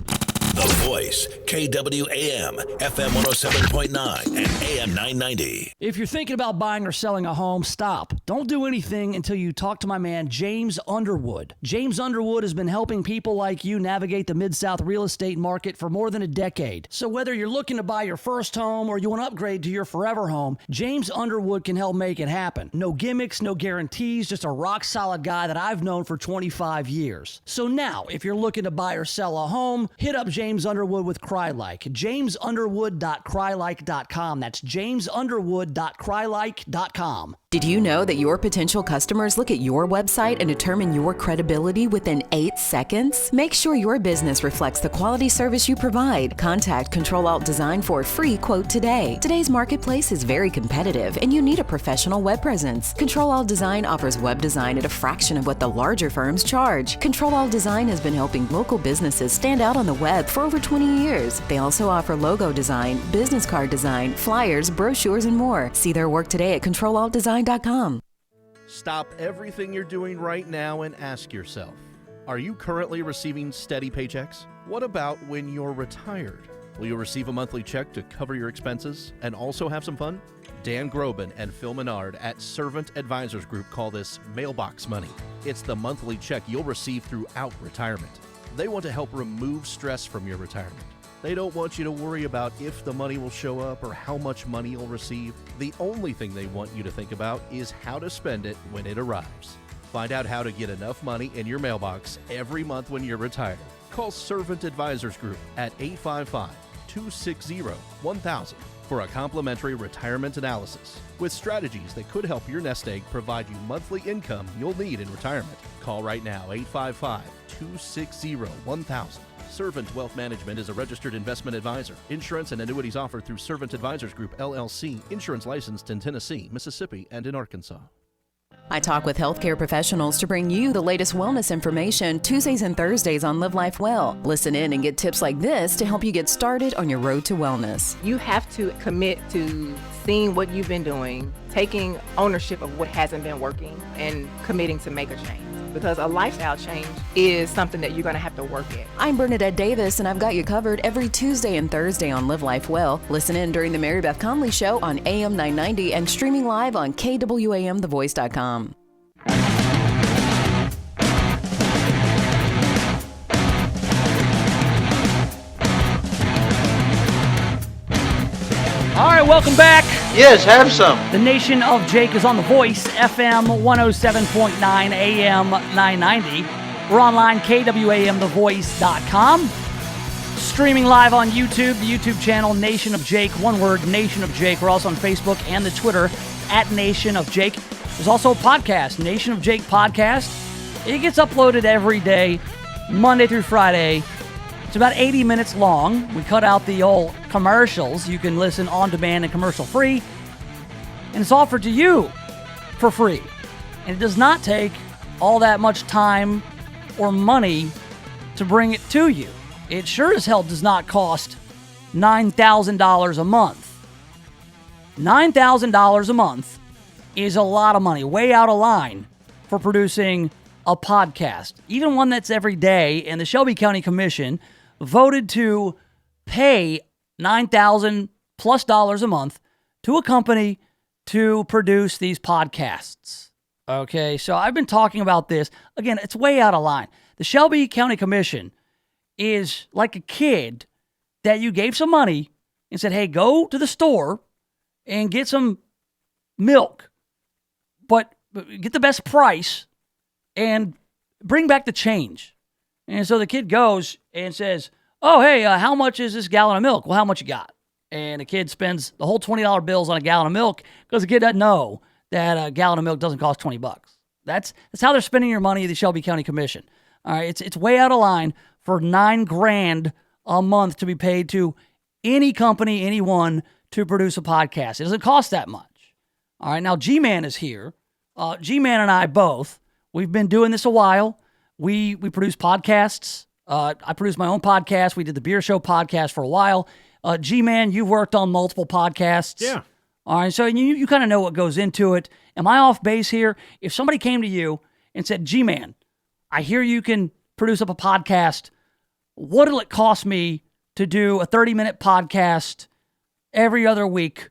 The Voice, KWAM, FM 107.9 and AM 990. If you're thinking about buying or selling a home, stop. Don't do anything until you talk to my man, James Underwood. James Underwood has been helping people like you navigate the Mid-South real estate market for more than a decade. So whether you're looking to buy your first home or you want to upgrade to your forever home, James Underwood can help make it happen. No gimmicks, no guarantees, just a rock-solid guy that I've known for 25 years. So now, if you're looking to buy or sell a home, hit up James Underwood with CryLike. JamesUnderwood.CryLike.com. That's JamesUnderwood.CryLike.com. Did you know that your potential customers look at your website and determine your credibility within 8 seconds? Make sure your business reflects the quality service you provide. Contact Control-Alt Design for a free quote today. Today's marketplace is very competitive and you need a professional web presence. Control-Alt Design offers web design at a fraction of what the larger firms charge. Control-Alt Design has been helping local businesses stand out on the web for over 20 years. They also offer logo design, business card design, flyers, brochures, and more. See their work today at ControlAltDesign.com. Stop everything you're doing right now and ask yourself, are you currently receiving steady paychecks? What about when you're retired? Will you receive a monthly check to cover your expenses and also have some fun? Dan Groban and Phil Menard at Servant Advisors Group call this mailbox money. It's the monthly check you'll receive throughout retirement. They want to help remove stress from your retirement. They don't want you to worry about if the money will show up or how much money you'll receive. The only thing they want you to think about is how to spend it when it arrives. Find out how to get enough money in your mailbox every month when you're retired. Call Servant Advisors Group at 855-260-1000 for a complimentary retirement analysis with strategies that could help your nest egg provide you monthly income you'll need in retirement. Call right now, 855-260-1000. Servant Wealth Management is a registered investment advisor. Insurance and annuities offered through Servant Advisors Group, LLC. Insurance licensed in Tennessee, Mississippi, and in Arkansas. I talk with healthcare professionals to bring you the latest wellness information Tuesdays and Thursdays on Live Life Well. Listen in and get tips like this to help you get started on your road to wellness. You have to commit to seeing what you've been doing, taking ownership of what hasn't been working, and committing to make a change. Because a lifestyle change is something that you're going to have to work at. I'm Bernadette Davis, and I've got you covered every Tuesday and Thursday on Live Life Well. Listen in during the Mary Beth Conley Show on AM 990 and streaming live on KWAMTheVoice.com. All right, welcome back. Yes, have some. The Nation of Jake is on The Voice, FM 107.9, AM 990. We're online, KWAMTheVoice.com. Streaming live on YouTube, the YouTube channel Nation of Jake, one word, Nation of Jake. We're also on Facebook and the Twitter at Nation of Jake. There's also a podcast, Nation of Jake Podcast. It gets uploaded every day, Monday through Friday. It's about 80 minutes long. We cut out the old commercials. You can listen on demand and commercial free. And it's offered to you for free. And it does not take all that much time or money to bring it to you. It sure as hell does not cost $9,000 a month. $9,000 a month is a lot of money, way out of line for producing a podcast, even one that's every day. And the Shelby County Commission voted to pay $9,000+ a month to a company to produce these podcasts. Okay, so I've been talking about this. Again, it's way out of line. The Shelby County Commission is like a kid that you gave some money and said, hey, go to the store and get some milk, but get the best price and bring back the change. And so the kid goes and says, oh, hey, how much is this gallon of milk? Well, how much you got? And the kid spends the whole $20 bills on a gallon of milk because the kid doesn't know that a gallon of milk doesn't cost $20. That's how they're spending your money at the Shelby County Commission. All right, it's way out of line for $9,000 a month to be paid to any company, anyone, to produce a podcast. It doesn't cost that much. All right, now G-Man is here. G-Man and I both, we've been doing this a while. We produce podcasts. I produce my own podcast. We did the Beer Show podcast for a while. G-Man, you've worked on multiple podcasts. Yeah. All right, so you kind of know what goes into it. Am I off base here? If somebody came to you and said, G-Man, I hear you can produce up a podcast. What'll it cost me to do a 30-minute podcast every other week,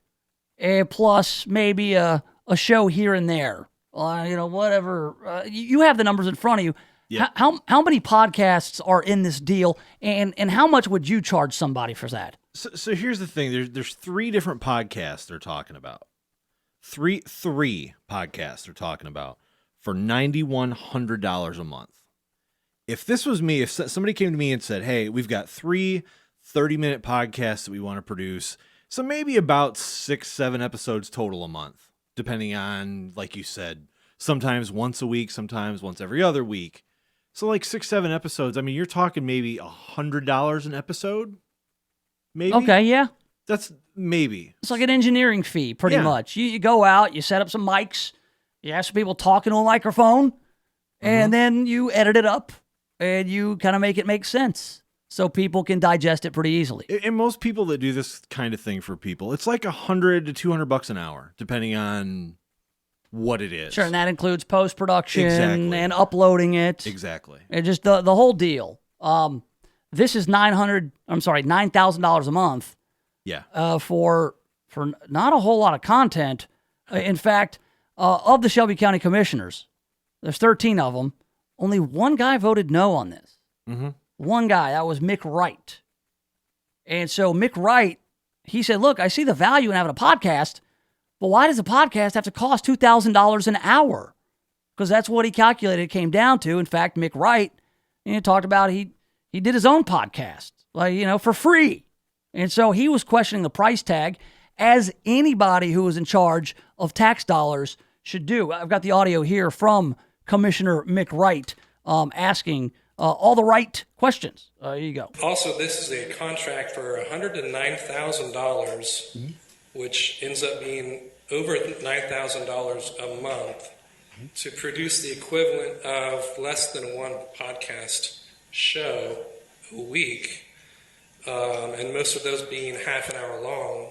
plus maybe a show here and there? Whatever. You have the numbers in front of you. Yeah. How many podcasts are in this deal, and how much would you charge somebody for that? So here's the thing. There's 3 different podcasts they're talking about. Three podcasts they're talking about for $9,100 a month. If this was me, if somebody came to me and said, hey, we've got 3 30-minute podcasts that we want to produce, so maybe about 6-7 episodes total a month, depending on, like you said, sometimes once a week, sometimes once every other week. So like 6-7 episodes, I mean, you're talking maybe $100 an episode? Maybe? Okay, yeah. That's maybe. It's like an engineering fee, pretty much. You go out, you set up some mics, you have some people talking to a microphone, and then you edit it up, and you kind of make it make sense so people can digest it pretty easily. And most people that do this kind of thing for people, it's like $100 to $200 an hour, depending on what it is. Sure, and that includes post-production Exactly. and uploading it. Exactly. And just the whole deal. This is $9,000 a month. Yeah. For not a whole lot of content. In fact, of the Shelby County Commissioners, there's 13 of them. Only one guy voted no on this. Mm-hmm. One guy, that was Mick Wright. And so Mick Wright, he said, look, I see the value in having a podcast, but why does a podcast have to cost $2,000 an hour? Because that's what he calculated it came down to. In fact, Mick Wright, talked about he did his own podcast, for free. And so he was questioning the price tag, as anybody who is in charge of tax dollars should do. I've got the audio here from Commissioner Mick Wright asking all the right questions. Here you go. Also, this is a contract for $109,000, which ends up being over $9,000 a month to produce the equivalent of less than one podcast show a week, and most of those being half an hour long.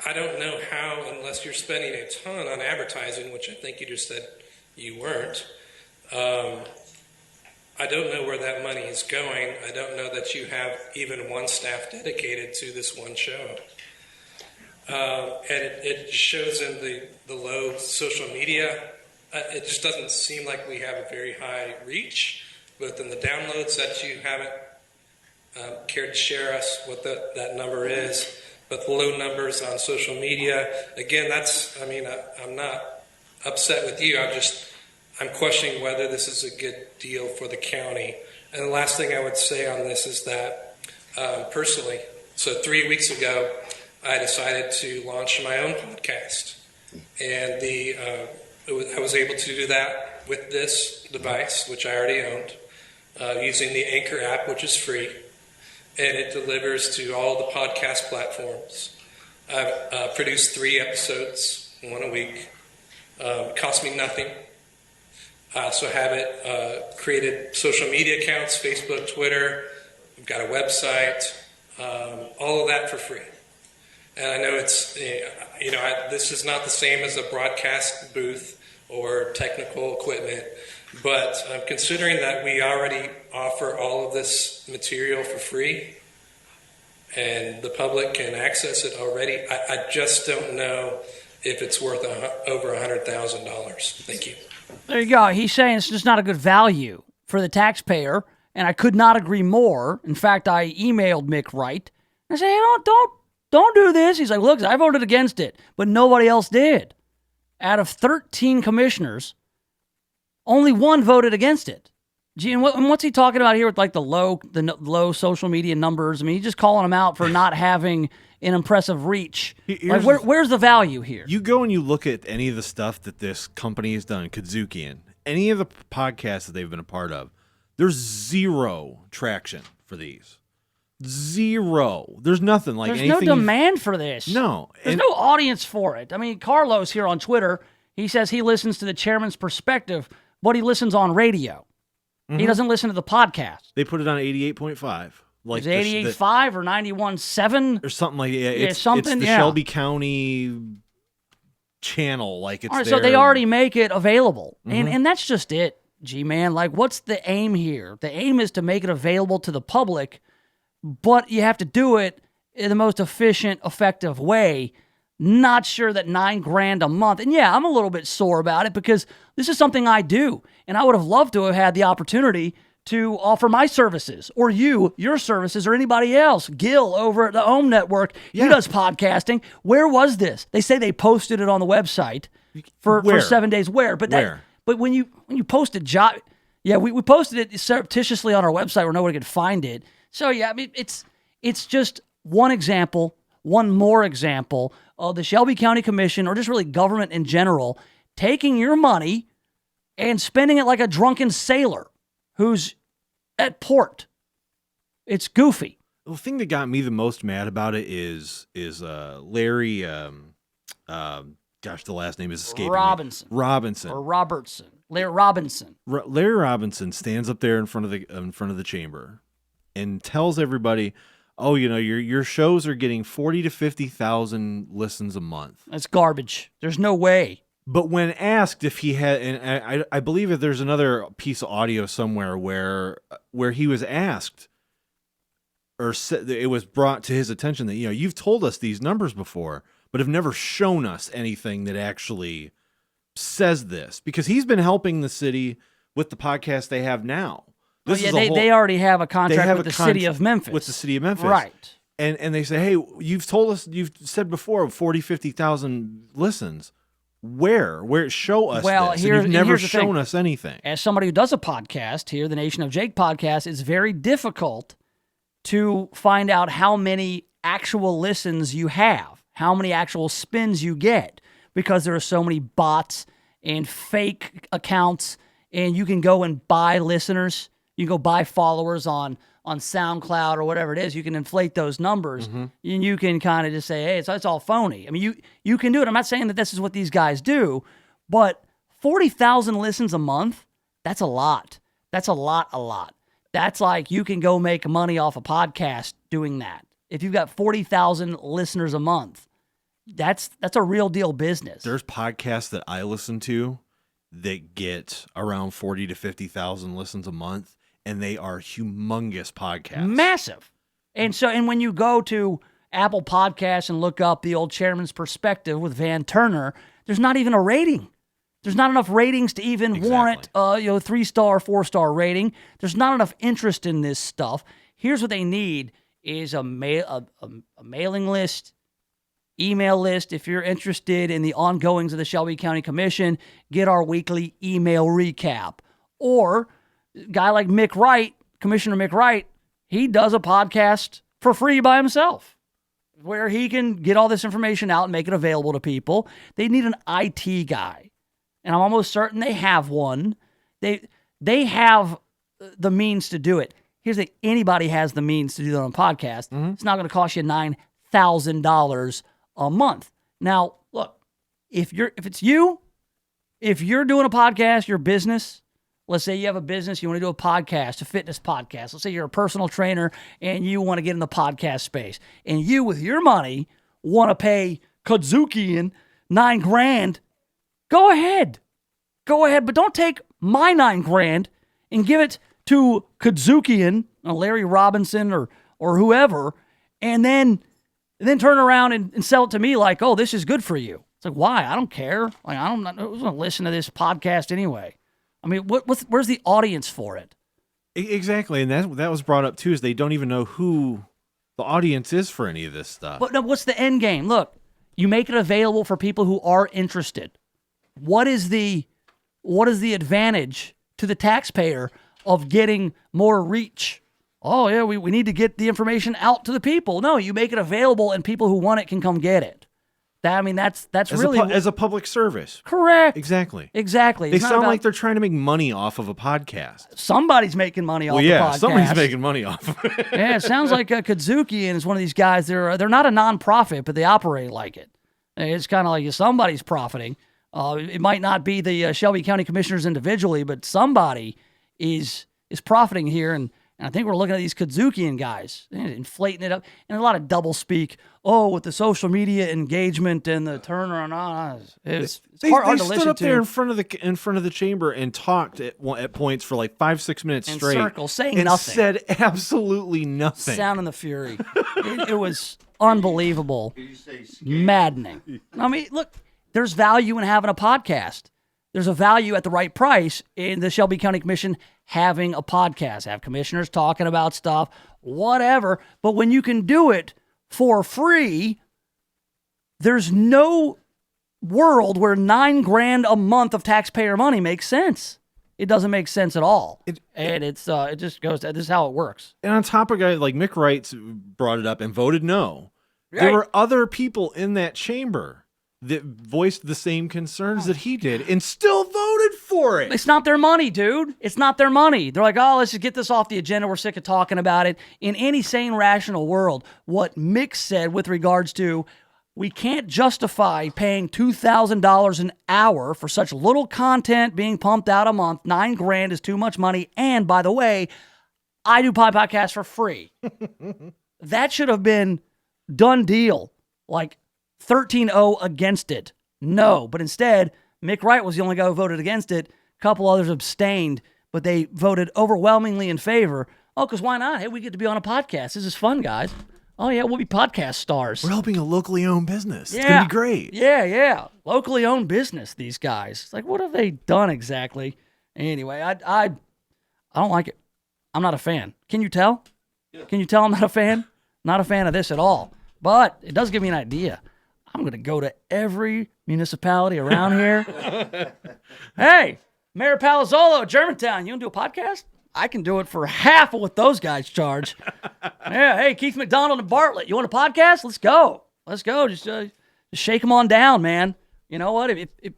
I don't know how, unless you're spending a ton on advertising, which I think you just said you weren't. I don't know where that money is going. I don't know that you have even one staff dedicated to this one show. And it shows in the low social media. It just doesn't seem like we have a very high reach, both in the downloads that you haven't cared to share us what that number is. but low numbers on social media. Again, I'm not upset with you. I'm questioning whether this is a good deal for the county. And the last thing I would say on this is that personally, so 3 weeks ago, I decided to launch my own podcast. And I was able to do that with this device, which I already owned, using the Anchor app, which is free. And it delivers to all the podcast platforms. I've produced 3 episodes, 1 a week. It cost me nothing. I also have it created social media accounts, Facebook, Twitter. I've got a website, all of that for free. And I know it's, this is not the same as a broadcast booth or technical equipment, but considering that we already offer all of this material for free and the public can access it already, I just don't know if it's worth over $100,000. Thank you. There you go. He's saying it's just not a good value for the taxpayer, and I could not agree more. In fact, I emailed Mick Wright. I said, hey, don't do this. He's like, look, I voted against it, but nobody else did. Out of 13 commissioners, only 1 voted against it. Gee, and what's he talking about here with like the low social media numbers? I mean, he's just calling them out for not having an impressive reach. Like, where's the value here? You go and you look at any of the stuff that this company has done, Kazukian, any of the podcasts that they've been a part of, there's 0 traction for these. 0. There's nothing like There's anything. No demand for this. No. There's no audience for it. I mean, Carlos here on Twitter, he says he listens to the chairman's perspective, but he listens on radio. Mm-hmm. He doesn't listen to the podcast. They put it on 88.5. Like 88.5 or 91.7? Or something like that. It's the Shelby County channel. Like it's all right, there. So they already make it available. Mm-hmm. And that's just it, G-Man. Like, what's the aim here? The aim is to make it available to the public, but you have to do it in the most efficient, effective way. Not sure that $9,000 a month. And yeah, I'm a little bit sore about it because this is something I do. And I would have loved to have had the opportunity to offer my services or your services or anybody else. Gil over at the Ohm Network, he does podcasting. Where was this? They say they posted it on the website for 7 days. Where? But when you posted we posted it surreptitiously on our website where nobody could find it. So yeah, I mean it's just one more example of the Shelby County Commission or just really government in general taking your money and spending it like a drunken sailor who's at port. It's goofy. The thing that got me the most mad about it is Larry. Gosh, the last name is escaping Robinson. Me. Robinson or Robertson. Larry Robinson. Larry Robinson stands up there in front of the chamber and tells everybody, "Oh, your shows are getting 40 to 50,000 listens a month." That's garbage. There's no way. But when asked if he had, and I believe that there's another piece of audio somewhere where he was asked, or it was brought to his attention that you've told us these numbers before, but have never shown us anything that actually says this, because he's been helping the city with the podcast they have now. They already have a contract with the city of Memphis. With the city of Memphis, right? And they say, hey, you've said before 40, 50,000 listens. Where show us this? You've never shown us anything. As somebody who does a podcast here, the Nation of Jake podcast, it's very difficult to find out how many actual listens you have, how many actual spins you get, because there are so many bots and fake accounts, and you can go and buy listeners. You can go buy followers on SoundCloud or whatever it is. You can inflate those numbers, and you can kind of just say, hey, it's all phony. I mean, you can do it. I'm not saying that this is what these guys do, but 40,000 listens a month, that's a lot. That's a lot. That's like you can go make money off a podcast doing that. If you've got 40,000 listeners a month, that's a real deal business. There's podcasts that I listen to that get around 40 to 50,000 listens a month, and they are humongous podcasts. Massive. And when you go to Apple Podcasts and look up the old Chairman's Perspective with Van Turner, there's not even a rating. There's not enough ratings to even warrant 3-star, 4-star rating. There's not enough interest in this stuff. Here's what they need is a mailing list email list. If you're interested in the ongoings of the Shelby County Commission, get our weekly email recap. Or a guy like Mick Wright, Commissioner Mick Wright, he does a podcast for free by himself where he can get all this information out and make it available to people. They need an IT guy, and I'm almost certain they have one. They have the means to do it. Here's the thing. Anybody has the means to do that on a podcast. It's not going to cost you $9,000 a month. Now, look, if you're doing a podcast, your business, let's say you have a business, you want to do a podcast, a fitness podcast. Let's say you're a personal trainer and you want to get in the podcast space, and you, with your money, want to pay Kadzukian $9,000. Go ahead, but don't take my $9,000 and give it to Kadzukian, Larry Robinson, or whoever, and then turn around and sell it to me like, oh, this is good for you. It's like, why? I don't care. Like, who's going to listen to this podcast anyway? I mean, where's the audience for it? Exactly, and that was brought up too. Is they don't even know who the audience is for any of this stuff. But no, what's the end game? Look, you make it available for people who are interested. What is the advantage to the taxpayer of getting more reach? Oh yeah, we need to get the information out to the people. No, you make it available, and people who want it can come get it. That's really as a public service. Correct. Exactly. They sound like they're trying to make money off of a podcast. Somebody's making money off the podcast. Somebody's making money off of it. Yeah, it sounds like Kadzukian is one of these guys. They're not a nonprofit, but they operate like it. It's kind of like somebody's profiting. It might not be the Shelby County Commissioners individually, but somebody is profiting here, and I think we're looking at these Kadzukian guys inflating it up, and a lot of double speak. Oh, with the social media engagement and the turnaround, it's hard to listen to. They stood up there in front of the chamber and talked at points for like 5-6 minutes in straight, circles, saying and nothing, said absolutely nothing. Sound and the fury. It was unbelievable, maddening. I mean, look, there's value in having a podcast. There's a value at the right price in the Shelby County Commission having a podcast, have commissioners talking about stuff, whatever. But when you can do it for free, there's no world where $9,000 a month of taxpayer money makes sense. It doesn't make sense at all. It just goes, this is how it works. And on top of guys like Mick Wright brought it up and voted no. Right. There were other people in that chamber that voiced the same concerns that he did and still voted for it. It's not their money, dude. It's not their money. They're like, oh, let's just get this off the agenda. We're sick of talking about it. In any sane, rational world, what Mick said with regards to we can't justify paying $2,000 an hour for such little content being pumped out a month. $9,000 is too much money. And by the way, I do podcasts for free. That should have been done deal. Like, 13-0 against it. No, but instead, Mick Wright was the only guy who voted against it. A couple others abstained, but they voted overwhelmingly in favor. Oh, because why not? Hey, we get to be on a podcast. This is fun, guys. Oh, yeah, we'll be podcast stars. We're helping a locally owned business. It's going to be great. Yeah. Locally owned business, these guys. It's like, what have they done exactly? Anyway, I don't like it. I'm not a fan. Can you tell? Yeah. Can you tell I'm not a fan? Not a fan of this at all. But it does give me an idea. I'm going to go to every municipality around here. Hey, Mayor Palazzolo, Germantown, you want to do a podcast? I can do it for half of what those guys charge. Yeah, hey, Keith McDonald and Bartlett, you want a podcast? Let's go. Just shake them on down, man. You know what? If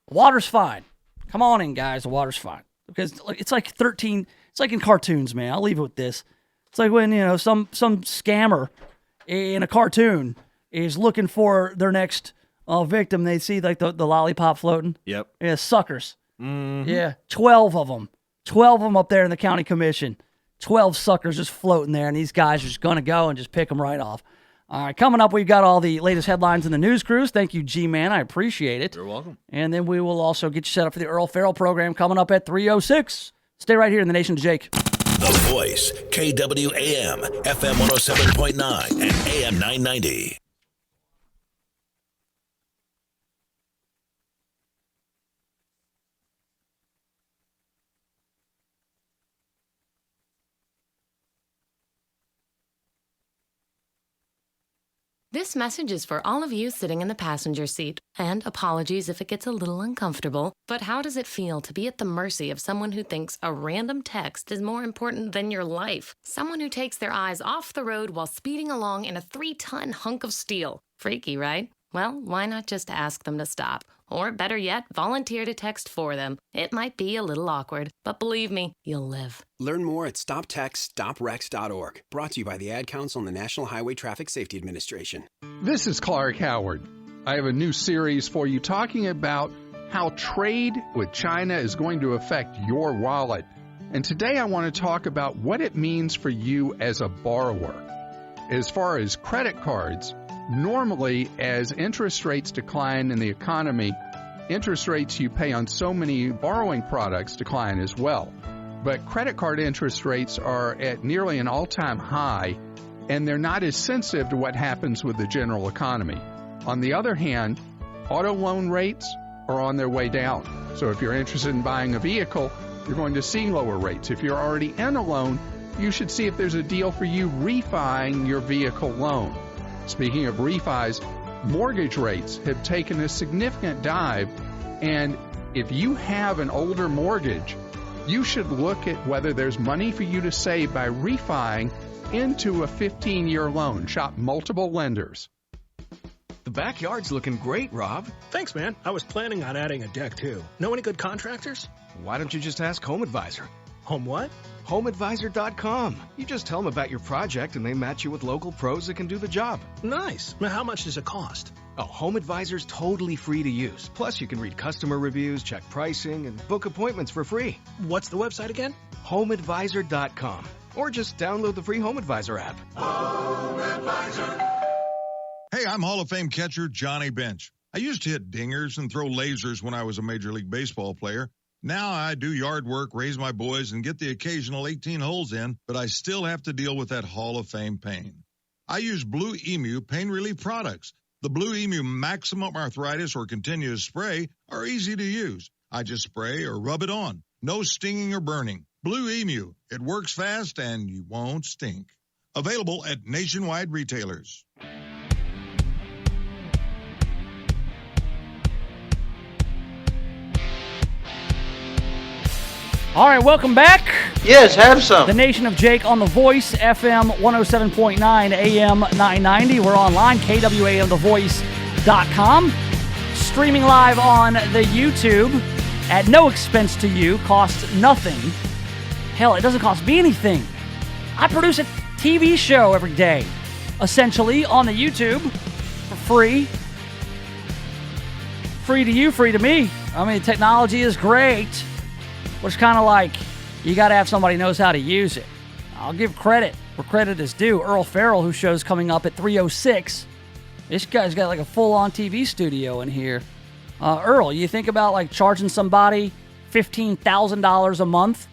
water's fine. Come on in, guys. The water's fine. Because it's like 13, it's like in cartoons, man. I'll leave it with this. It's like when, some scammer in a cartoon is looking for their next victim. They see like the lollipop floating. Yep. Yeah, suckers. Mm-hmm. Yeah, 12 of them. 12 of them up there in the county commission. 12 suckers just floating there, and these guys are just going to go and just pick them right off. All right, coming up, we've got all the latest headlines in the news crews. Thank you, G-Man. I appreciate it. You're welcome. And then we will also get you set up for the Earl Farrell program coming up at 3:06. Stay right here in the Nation of Jake. The Voice, KWAM, FM 107.9 and AM 990. This message is for all of you sitting in the passenger seat. And apologies if it gets a little uncomfortable, but how does it feel to be at the mercy of someone who thinks a random text is more important than your life? Someone who takes their eyes off the road while speeding along in a 3-ton hunk of steel. Freaky, right? Well, why not just ask them to stop? Or better yet, volunteer to text for them. It might be a little awkward, but believe me, you'll live. Learn more at stoptextstoprex.org. Brought to you by the Ad Council and the National Highway Traffic Safety Administration. This is Clark Howard. I have a new series for you talking about how trade with China is going to affect your wallet. And today I want to talk about what it means for you as a borrower. As far as credit cards, normally, as interest rates decline in the economy, interest rates you pay on so many borrowing products decline as well. But credit card interest rates are at nearly an all-time high, and they're not as sensitive to what happens with the general economy. On the other hand, auto loan rates are on their way down. So if you're interested in buying a vehicle, you're going to see lower rates. If you're already in a loan, you should see if there's a deal for you refining your vehicle loan. Speaking of refis, mortgage rates have taken a significant dive, and if you have an older mortgage, you should look at whether there's money for you to save by refining into a 15-year loan. Shop multiple lenders. The backyard's looking great, Rob. Thanks, man. I was planning on adding a deck, too. Know any good contractors? Why don't you just ask Home Advisor? Home what? HomeAdvisor.com. You just tell them about your project and they match you with local pros that can do the job. Nice. Now, how much does it cost? Oh, Home Advisor's totally free to use. Plus, you can read customer reviews, check pricing, and book appointments for free. What's the website again? HomeAdvisor.com. Or just download the free Home Advisor app. Home Advisor. Hey, I'm Hall of Fame catcher Johnny Bench. I used to hit dingers and throw lasers when I was a Major League Baseball player. Now I do yard work, raise my boys, and get the occasional 18 holes in, but I still have to deal with that Hall of Fame pain. I use Blue Emu pain relief products. The Blue Emu Maximum Arthritis or Continuous Spray are easy to use. I just spray or rub it on. No stinging or burning. Blue Emu. It works fast and you won't stink. Available at nationwide retailers. All right, welcome back. Yes, have some. The Nation of Jake on The Voice, FM 107.9, AM 990. We're online, KWAMTheVoice.com. Streaming live on the YouTube at no expense to you, costs nothing. Hell, it doesn't cost me anything. I produce a TV show every day, essentially, on the YouTube for free. Free to you, free to me. I mean, technology is great. But it's kind of like you got to have somebody who knows how to use it. I'll give credit where credit is due. Earl Farrell, whose show's coming up at 3:06. This guy's got like a full-on TV studio in here. Earl, you think about like charging somebody $15,000 a month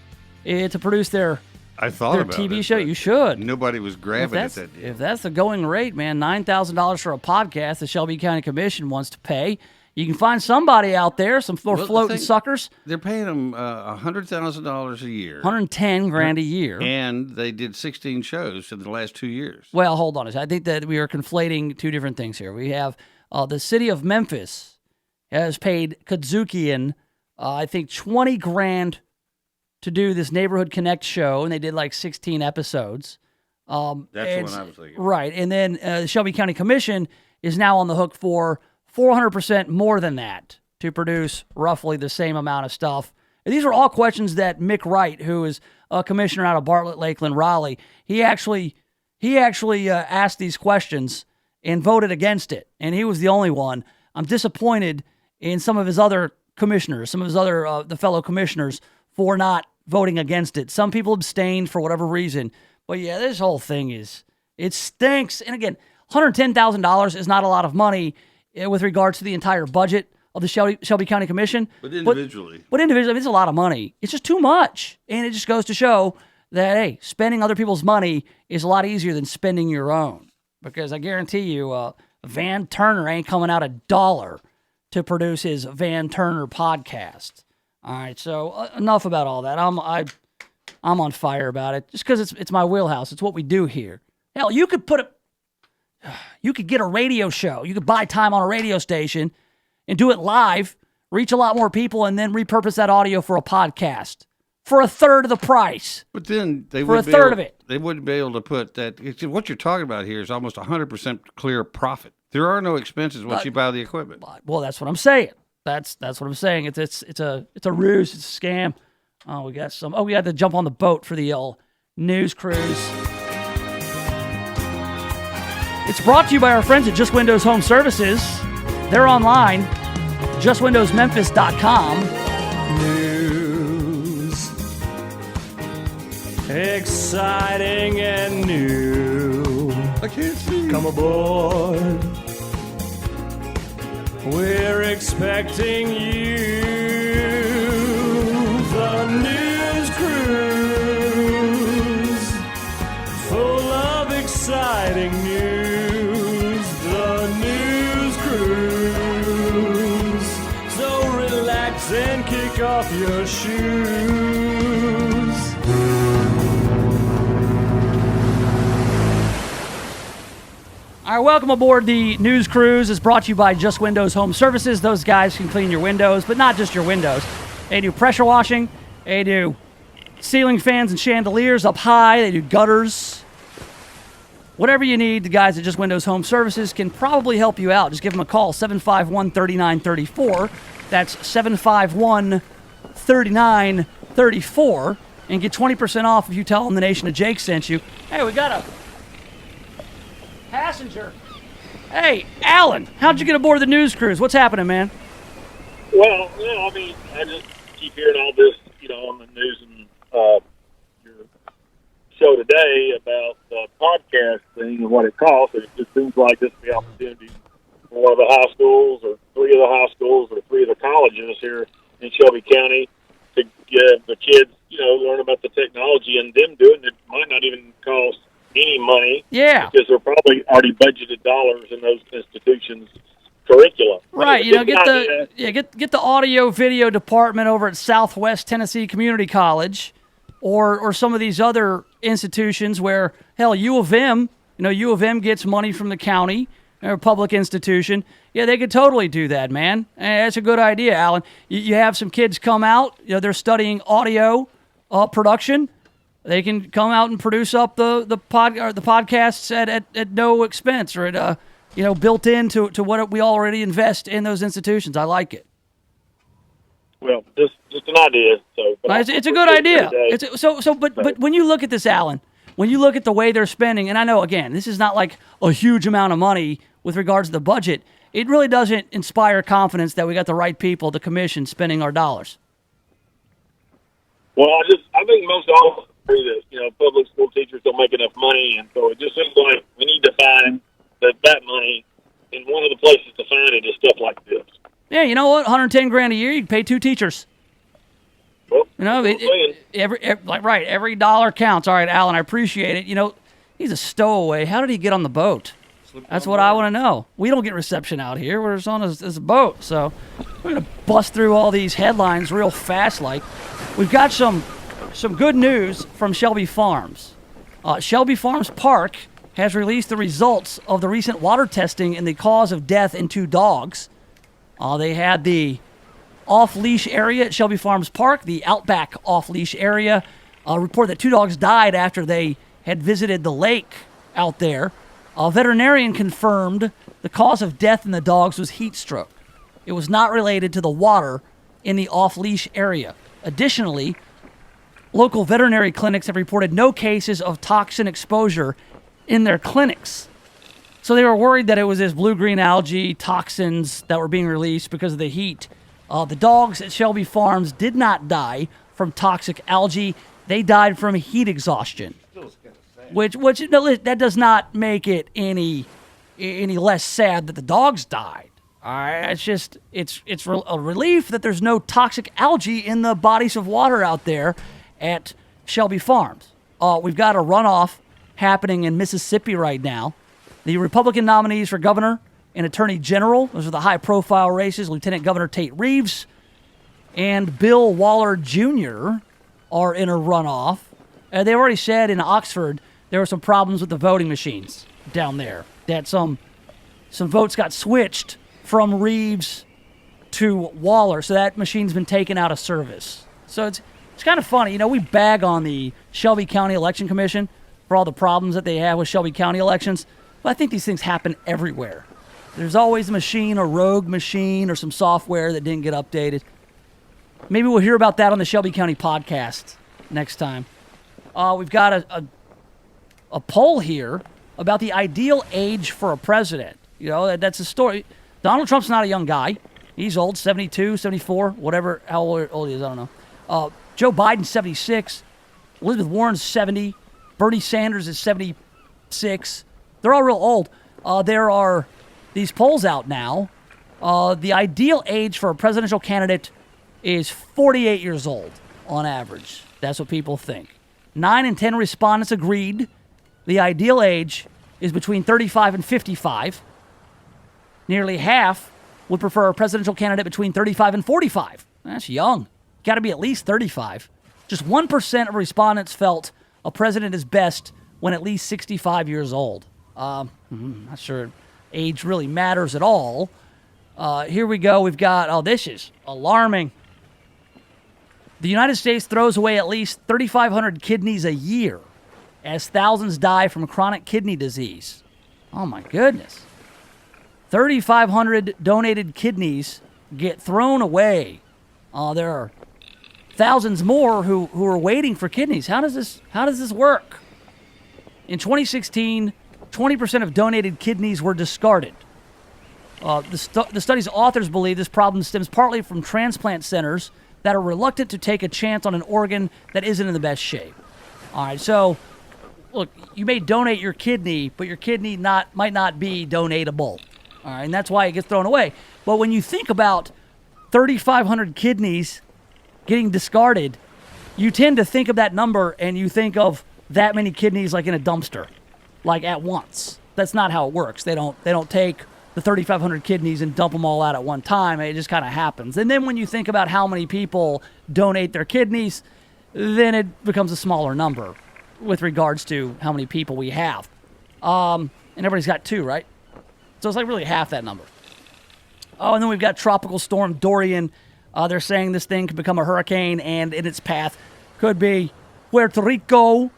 to produce their TV show? You should. Nobody was grabbing at that deal. If that's the going rate, man, $9,000 for a podcast the Shelby County Commission wants to pay. You can find somebody out there, some floating suckers. They're paying them $100,000 a year. $110,000 a year. And they did 16 shows in the last 2 years. Well, hold on. I think that we are conflating two different things here. We have the city of Memphis has paid Kadzukian, I think, $20,000 to do this Neighborhood Connect show, and they did like 16 episodes. That's what I was thinking. Right. And then the Shelby County Commission is now on the hook for 400% more than that to produce roughly the same amount of stuff. And these are all questions that Mick Wright, who is a commissioner out of Bartlett, Lakeland, Raleigh, he actually asked these questions and voted against it. And he was the only one. I'm disappointed in some of his other commissioners, some of his other the fellow commissioners for not voting against it. Some people abstained for whatever reason. But yeah, this whole thing it stinks. And again, $110,000 is not a lot of money with regards to the entire budget of the Shelby County Commission. But individually. But individually, it's a lot of money. It's just too much. And it just goes to show that, hey, spending other people's money is a lot easier than spending your own. Because I guarantee you, Van Turner ain't coming out $1 to produce his Van Turner podcast. All right, so enough about all that. I'm on fire about it just because it's my wheelhouse. It's what we do here. Hell, you could put You could get a radio show. You could buy time on a radio station and do it live, reach a lot more people, and then repurpose that audio for a podcast for a third of the price. But then they for a third of it. They wouldn't be able to put that. What you're talking about here is almost 100% clear profit. There are no expenses once you buy the equipment. Well, that's what I'm saying. That's what I'm saying. It's a ruse. It's a scam. Oh, we got some. Oh, we had to jump on the boat for the news cruise. It's brought to you by our friends at Just Windows Home Services. They're online, justwindowsmemphis.com. News. Exciting and new. I can't see. Come aboard. We're expecting you. The news cruise. Full of exciting news. The news cruise. So relax and kick off your shoes. All right, welcome aboard. The news cruise is brought to you by Just Windows Home Services. Those guys can clean your windows, but not just your windows. They do pressure washing. They do ceiling fans and chandeliers up high. They do gutters. Whatever you need, the guys at Just Windows Home Services can probably help you out. Just give them a call, 751-3934. That's 751-3934. And get 20% off if you tell them the Nation of Jake sent you. Hey, we got a passenger. Hey, Alan, how'd you get aboard the news cruise? What's happening, man? Well, I mean, I just keep hearing all this, on the news and your show today about the podcast thing and what it costs. It just seems like this is the opportunity for one of the high schools or three of the high schools or three of the colleges here in Shelby County to give the kids, learn about the technology, and them doing it might not even cost any money. Yeah. Because they're probably already budgeted dollars in those institutions' curriculum. Right, get the audio video department over at Southwest Tennessee Community College, or some of these other institutions where, hell, U of M gets money from the county, or a public institution. Yeah, they could totally do that, man. That's a good idea, Alan. You have some kids come out, they're studying audio production. They can come out and produce up the podcasts at no expense, or at built into what we already invest in those institutions. I like it. Well, just an idea. So, it's a good idea. But when you look at this, Alan, when you look at the way they're spending, and I know again, this is not like a huge amount of money with regards to the budget. It really doesn't inspire confidence that we got the right people to commission spending our dollars. Well, I think most all agree that public school teachers don't make enough money, and so it just seems like we need to find that money, and one of the places to find it is stuff like this. Yeah, you know what? $110,000 a year, you can pay 2 teachers. Well, every dollar counts. All right, Alan, I appreciate it. He's a stowaway. How did he get on the boat? That's what I want to know. We don't get reception out here. We're just on this boat, so we're gonna bust through all these headlines real fast. Like, we've got some good news from Shelby Farms. Shelby Farms Park has released the results of the recent water testing and the cause of death in 2 dogs. They had the off-leash area at Shelby Farms Park, the Outback off-leash area, report that 2 dogs died after they had visited the lake out there. A veterinarian confirmed the cause of death in the dogs was heat stroke. It was not related to the water in the off-leash area. Additionally, local veterinary clinics have reported no cases of toxin exposure in their clinics. So they were worried that it was this blue-green algae toxins that were being released because of the heat. The dogs at Shelby Farms did not die from toxic algae. They died from heat exhaustion. Which that does not make it any less sad that the dogs died. All right, it's a relief that there's no toxic algae in the bodies of water out there at Shelby Farms. We've got a runoff happening in Mississippi right now. The Republican nominees for governor and attorney general, those are the high-profile races, Lieutenant Governor Tate Reeves and Bill Waller Jr. are in a runoff. They've already said in Oxford there were some problems with the voting machines down there. that some votes got switched from Reeves to Waller, so that machine's been taken out of service. So it's kind of funny. We bag on the Shelby County Election Commission for all the problems that they have with Shelby County elections, but I think these things happen everywhere. There's always a machine, a rogue machine, or some software that didn't get updated. Maybe we'll hear about that on the Shelby County podcast next time. We've got a poll here about the ideal age for a president. That's a story. Donald Trump's not a young guy. He's old, 72, 74, whatever, how old he is, I don't know. Joe Biden's 76. Elizabeth Warren's 70. Bernie Sanders is 76. They're all real old. There are these polls out now. The ideal age for a presidential candidate is 48 years old on average. That's what people think. 9 in 10 respondents agreed the ideal age is between 35 and 55. Nearly half would prefer a presidential candidate between 35 and 45. That's young. Got to be at least 35. Just 1% of respondents felt a president is best when at least 65 years old. Not sure age really matters at all. Here we go. We've got, this is alarming. The United States throws away at least 3,500 kidneys a year as thousands die from chronic kidney disease. Oh, my goodness. 3,500 donated kidneys get thrown away. There are thousands more who are waiting for kidneys. How does this work? In 2016, 20% of donated kidneys were discarded. The study's authors believe this problem stems partly from transplant centers that are reluctant to take a chance on an organ that isn't in the best shape. All right, so look, you may donate your kidney, but your kidney might not be donatable. All right, and that's why it gets thrown away. But when you think about 3,500 kidneys getting discarded, you tend to think of that number and you think of that many kidneys like in a dumpster, like at once. That's not how it works. They don't take the 3,500 kidneys and dump them all out at one time. It just kind of happens. And then when you think about how many people donate their kidneys, then it becomes a smaller number with regards to how many people we have. And everybody's got 2, right? So it's like really half that number. Oh, and then we've got Tropical Storm Dorian. They're saying this thing could become a hurricane, and in its path could be Puerto Rico,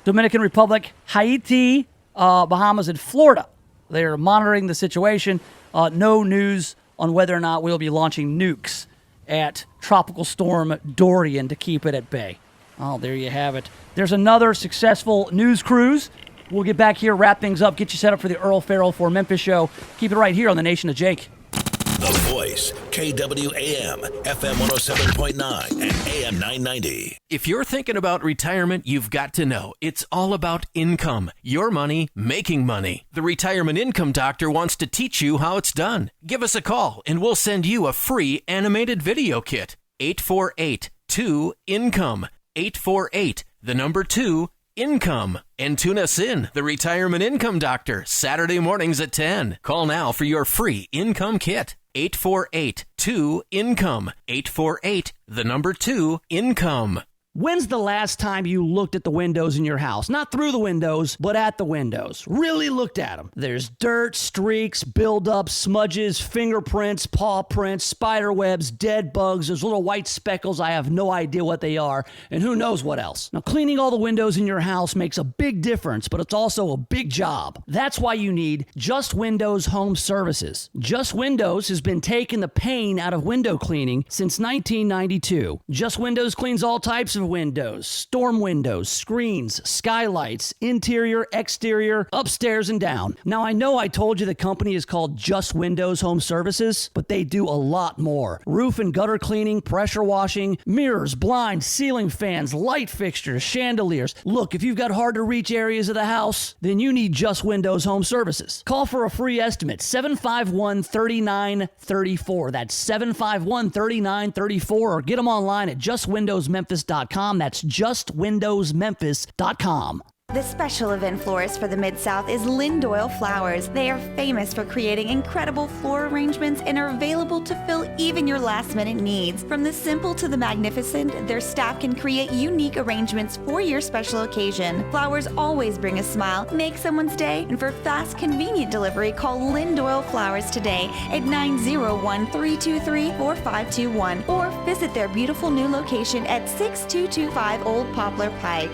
Dominican Republic, Haiti, Bahamas, and Florida. They are monitoring the situation. No news on whether or not we'll be launching nukes at Tropical Storm Dorian to keep it at bay. Oh, there you have it. There's another successful news cruise. We'll get back here, wrap things up, get you set up for the Earl Farrell for Memphis show. Keep it right here on the Nation of Jake. The Voice, KWAM, FM 107.9 and AM 990. If you're thinking about retirement, you've got to know it's all about income. Your money making money. The Retirement Income Doctor wants to teach you how it's done. Give us a call and we'll send you a free animated video kit. 848-2-INCOME. 848-2-INCOME. And tune us in, the Retirement Income Doctor, Saturday mornings at 10. Call now for your free income kit. 848-2-INCOME. 848-2-INCOME. When's the last time you looked at the windows in your house? Not through the windows, but at the windows. Really looked at them. There's dirt, streaks, buildup, smudges, fingerprints, paw prints, spider webs, dead bugs. There's little white speckles. I have no idea what they are, and who knows what else. Now, cleaning all the windows in your house makes a big difference, but it's also a big job. That's why you need Just Windows Home Services. Just Windows has been taking the pain out of window cleaning since 1992. Just Windows cleans all types of windows, storm windows, screens, skylights, interior, exterior, upstairs and down. Now, I know I told you the company is called Just Windows Home Services, but they do a lot more. Roof and gutter cleaning, pressure washing, mirrors, blinds, ceiling fans, light fixtures, chandeliers. Look, if you've got hard to reach areas of the house, then you need Just Windows Home Services. Call for a free estimate, 751-3934. That's 751-3934, or get them online at justwindowsmemphis.com. That's justwindowsmemphis.com. The special event florist for the Mid-South is Lynn Doyle Flowers. They are famous for creating incredible floral arrangements and are available to fill even your last-minute needs. From the simple to the magnificent, their staff can create unique arrangements for your special occasion. Flowers always bring a smile, make someone's day, and for fast, convenient delivery, call Lynn Doyle Flowers today at 901-323-4521 or visit their beautiful new location at 6225 Old Poplar Pike.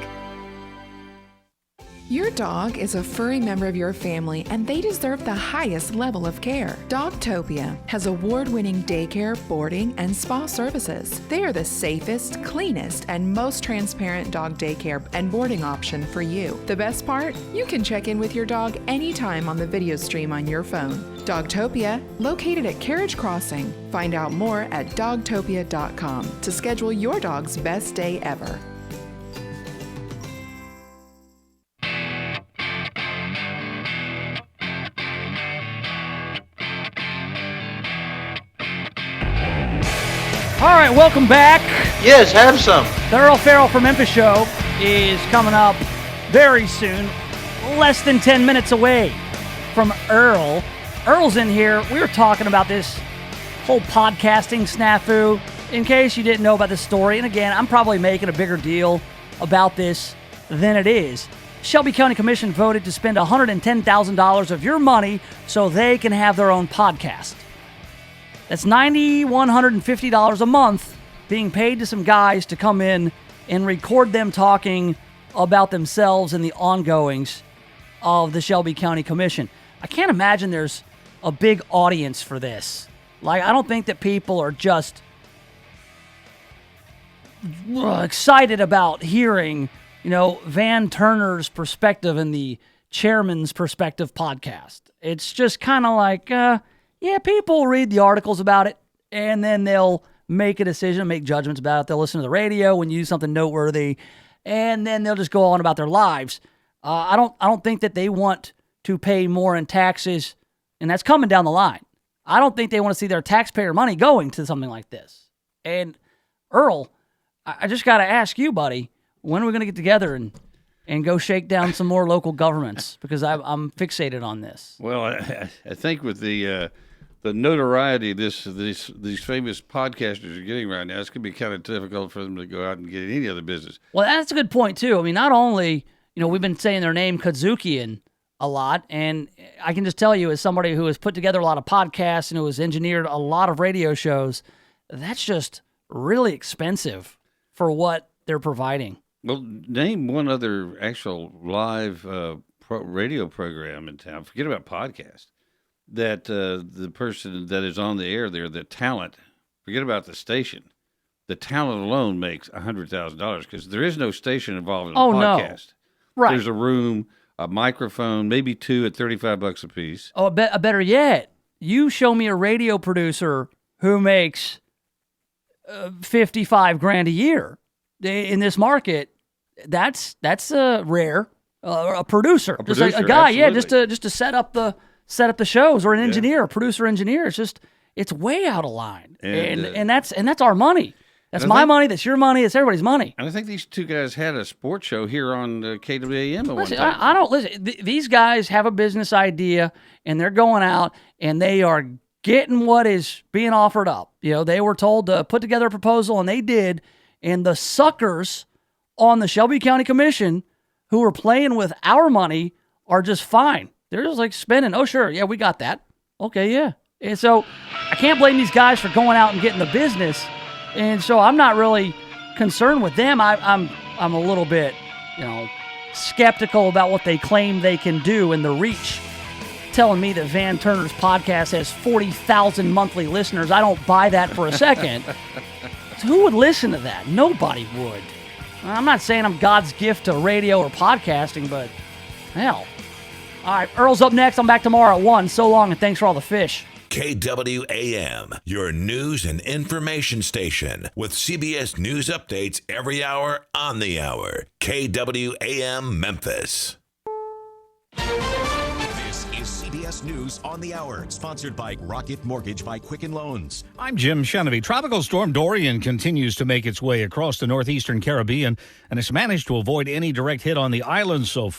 Your dog is a furry member of your family and they deserve the highest level of care. Dogtopia has award-winning daycare, boarding, and spa services. They are the safest, cleanest, and most transparent dog daycare and boarding option for you. The best part? You can check in with your dog anytime on the video stream on your phone. Dogtopia, located at Carriage Crossing. Find out more at dogtopia.com to schedule your dog's best day ever. All right, welcome back. Yes, have some. The Earl Farrell from Memphis show is coming up very soon, less than 10 minutes away from Earl. Earl's in here. We were talking about this whole podcasting snafu. In case you didn't know about this story, and again, I'm probably making a bigger deal about this than it is. Shelby County Commission voted to spend $110,000 of your money so they can have their own podcast. That's $9,150 a month being paid to some guys to come in and record them talking about themselves and the ongoings of the Shelby County Commission. I can't imagine there's a big audience for this. Like, I don't think that people are just excited about hearing, Van Turner's perspective and the chairman's perspective podcast. It's just kind of like, people read the articles about it, and then they'll make a decision, make judgments about it. They'll listen to the radio when you do something noteworthy, and then they'll just go on about their lives. I don't think that they want to pay more in taxes, and that's coming down the line. I don't think they want to see their taxpayer money going to something like this. And Earl, I just got to ask you, buddy, when are we going to get together and go shake down some more local governments? Because I'm fixated on this. Well, I think with the notoriety these famous podcasters are getting right now, it's going to be kind of difficult for them to go out and get any other business. Well, that's a good point, too. I mean, not only, we've been saying their name, Kazukian, a lot, and I can just tell you, as somebody who has put together a lot of podcasts and who has engineered a lot of radio shows, that's just really expensive for what they're providing. Well, name one other actual live radio program in town. Forget about podcast. That the person that is on the air there, the talent, forget about the station. The talent alone makes $100,000 because there is no station involved in a podcast. No. Right. There's a room, a microphone, maybe two at $35 a piece. Oh, better yet, you show me a radio producer who makes $55,000 a year in this market. That's rare. A producer, a producer, a guy, absolutely. just to set up the shows, or an engineer, a producer engineer. It's way out of line, and that's our money. That's my money. That's your money. It's everybody's money. And I think these two guys had a sports show here on KWAM at one time. I don't listen. These guys have a business idea, and they're going out and they are getting what is being offered up. They were told to put together a proposal, and they did. And the suckers on the Shelby County Commission who are playing with our money are just fine. They're just like spending. Oh, sure. Yeah, we got that. Okay, yeah. And so I can't blame these guys for going out and getting the business. And so I'm not really concerned with them. I'm a little bit, skeptical about what they claim they can do and the reach. Telling me that Van Turner's podcast has 40,000 monthly listeners. I don't buy that for a second. So who would listen to that? Nobody would. I'm not saying I'm God's gift to radio or podcasting, but hell. All right, Earl's up next. I'm back tomorrow at 1. So long, and thanks for all the fish. KWAM, your news and information station, with CBS News updates every hour on the hour. KWAM Memphis. This is CBS CBS News on the Hour, sponsored by Rocket Mortgage by Quicken Loans. I'm Jim Shenevy. Tropical storm Dorian continues to make its way across the northeastern Caribbean, and it's managed to avoid any direct hit on the island so far.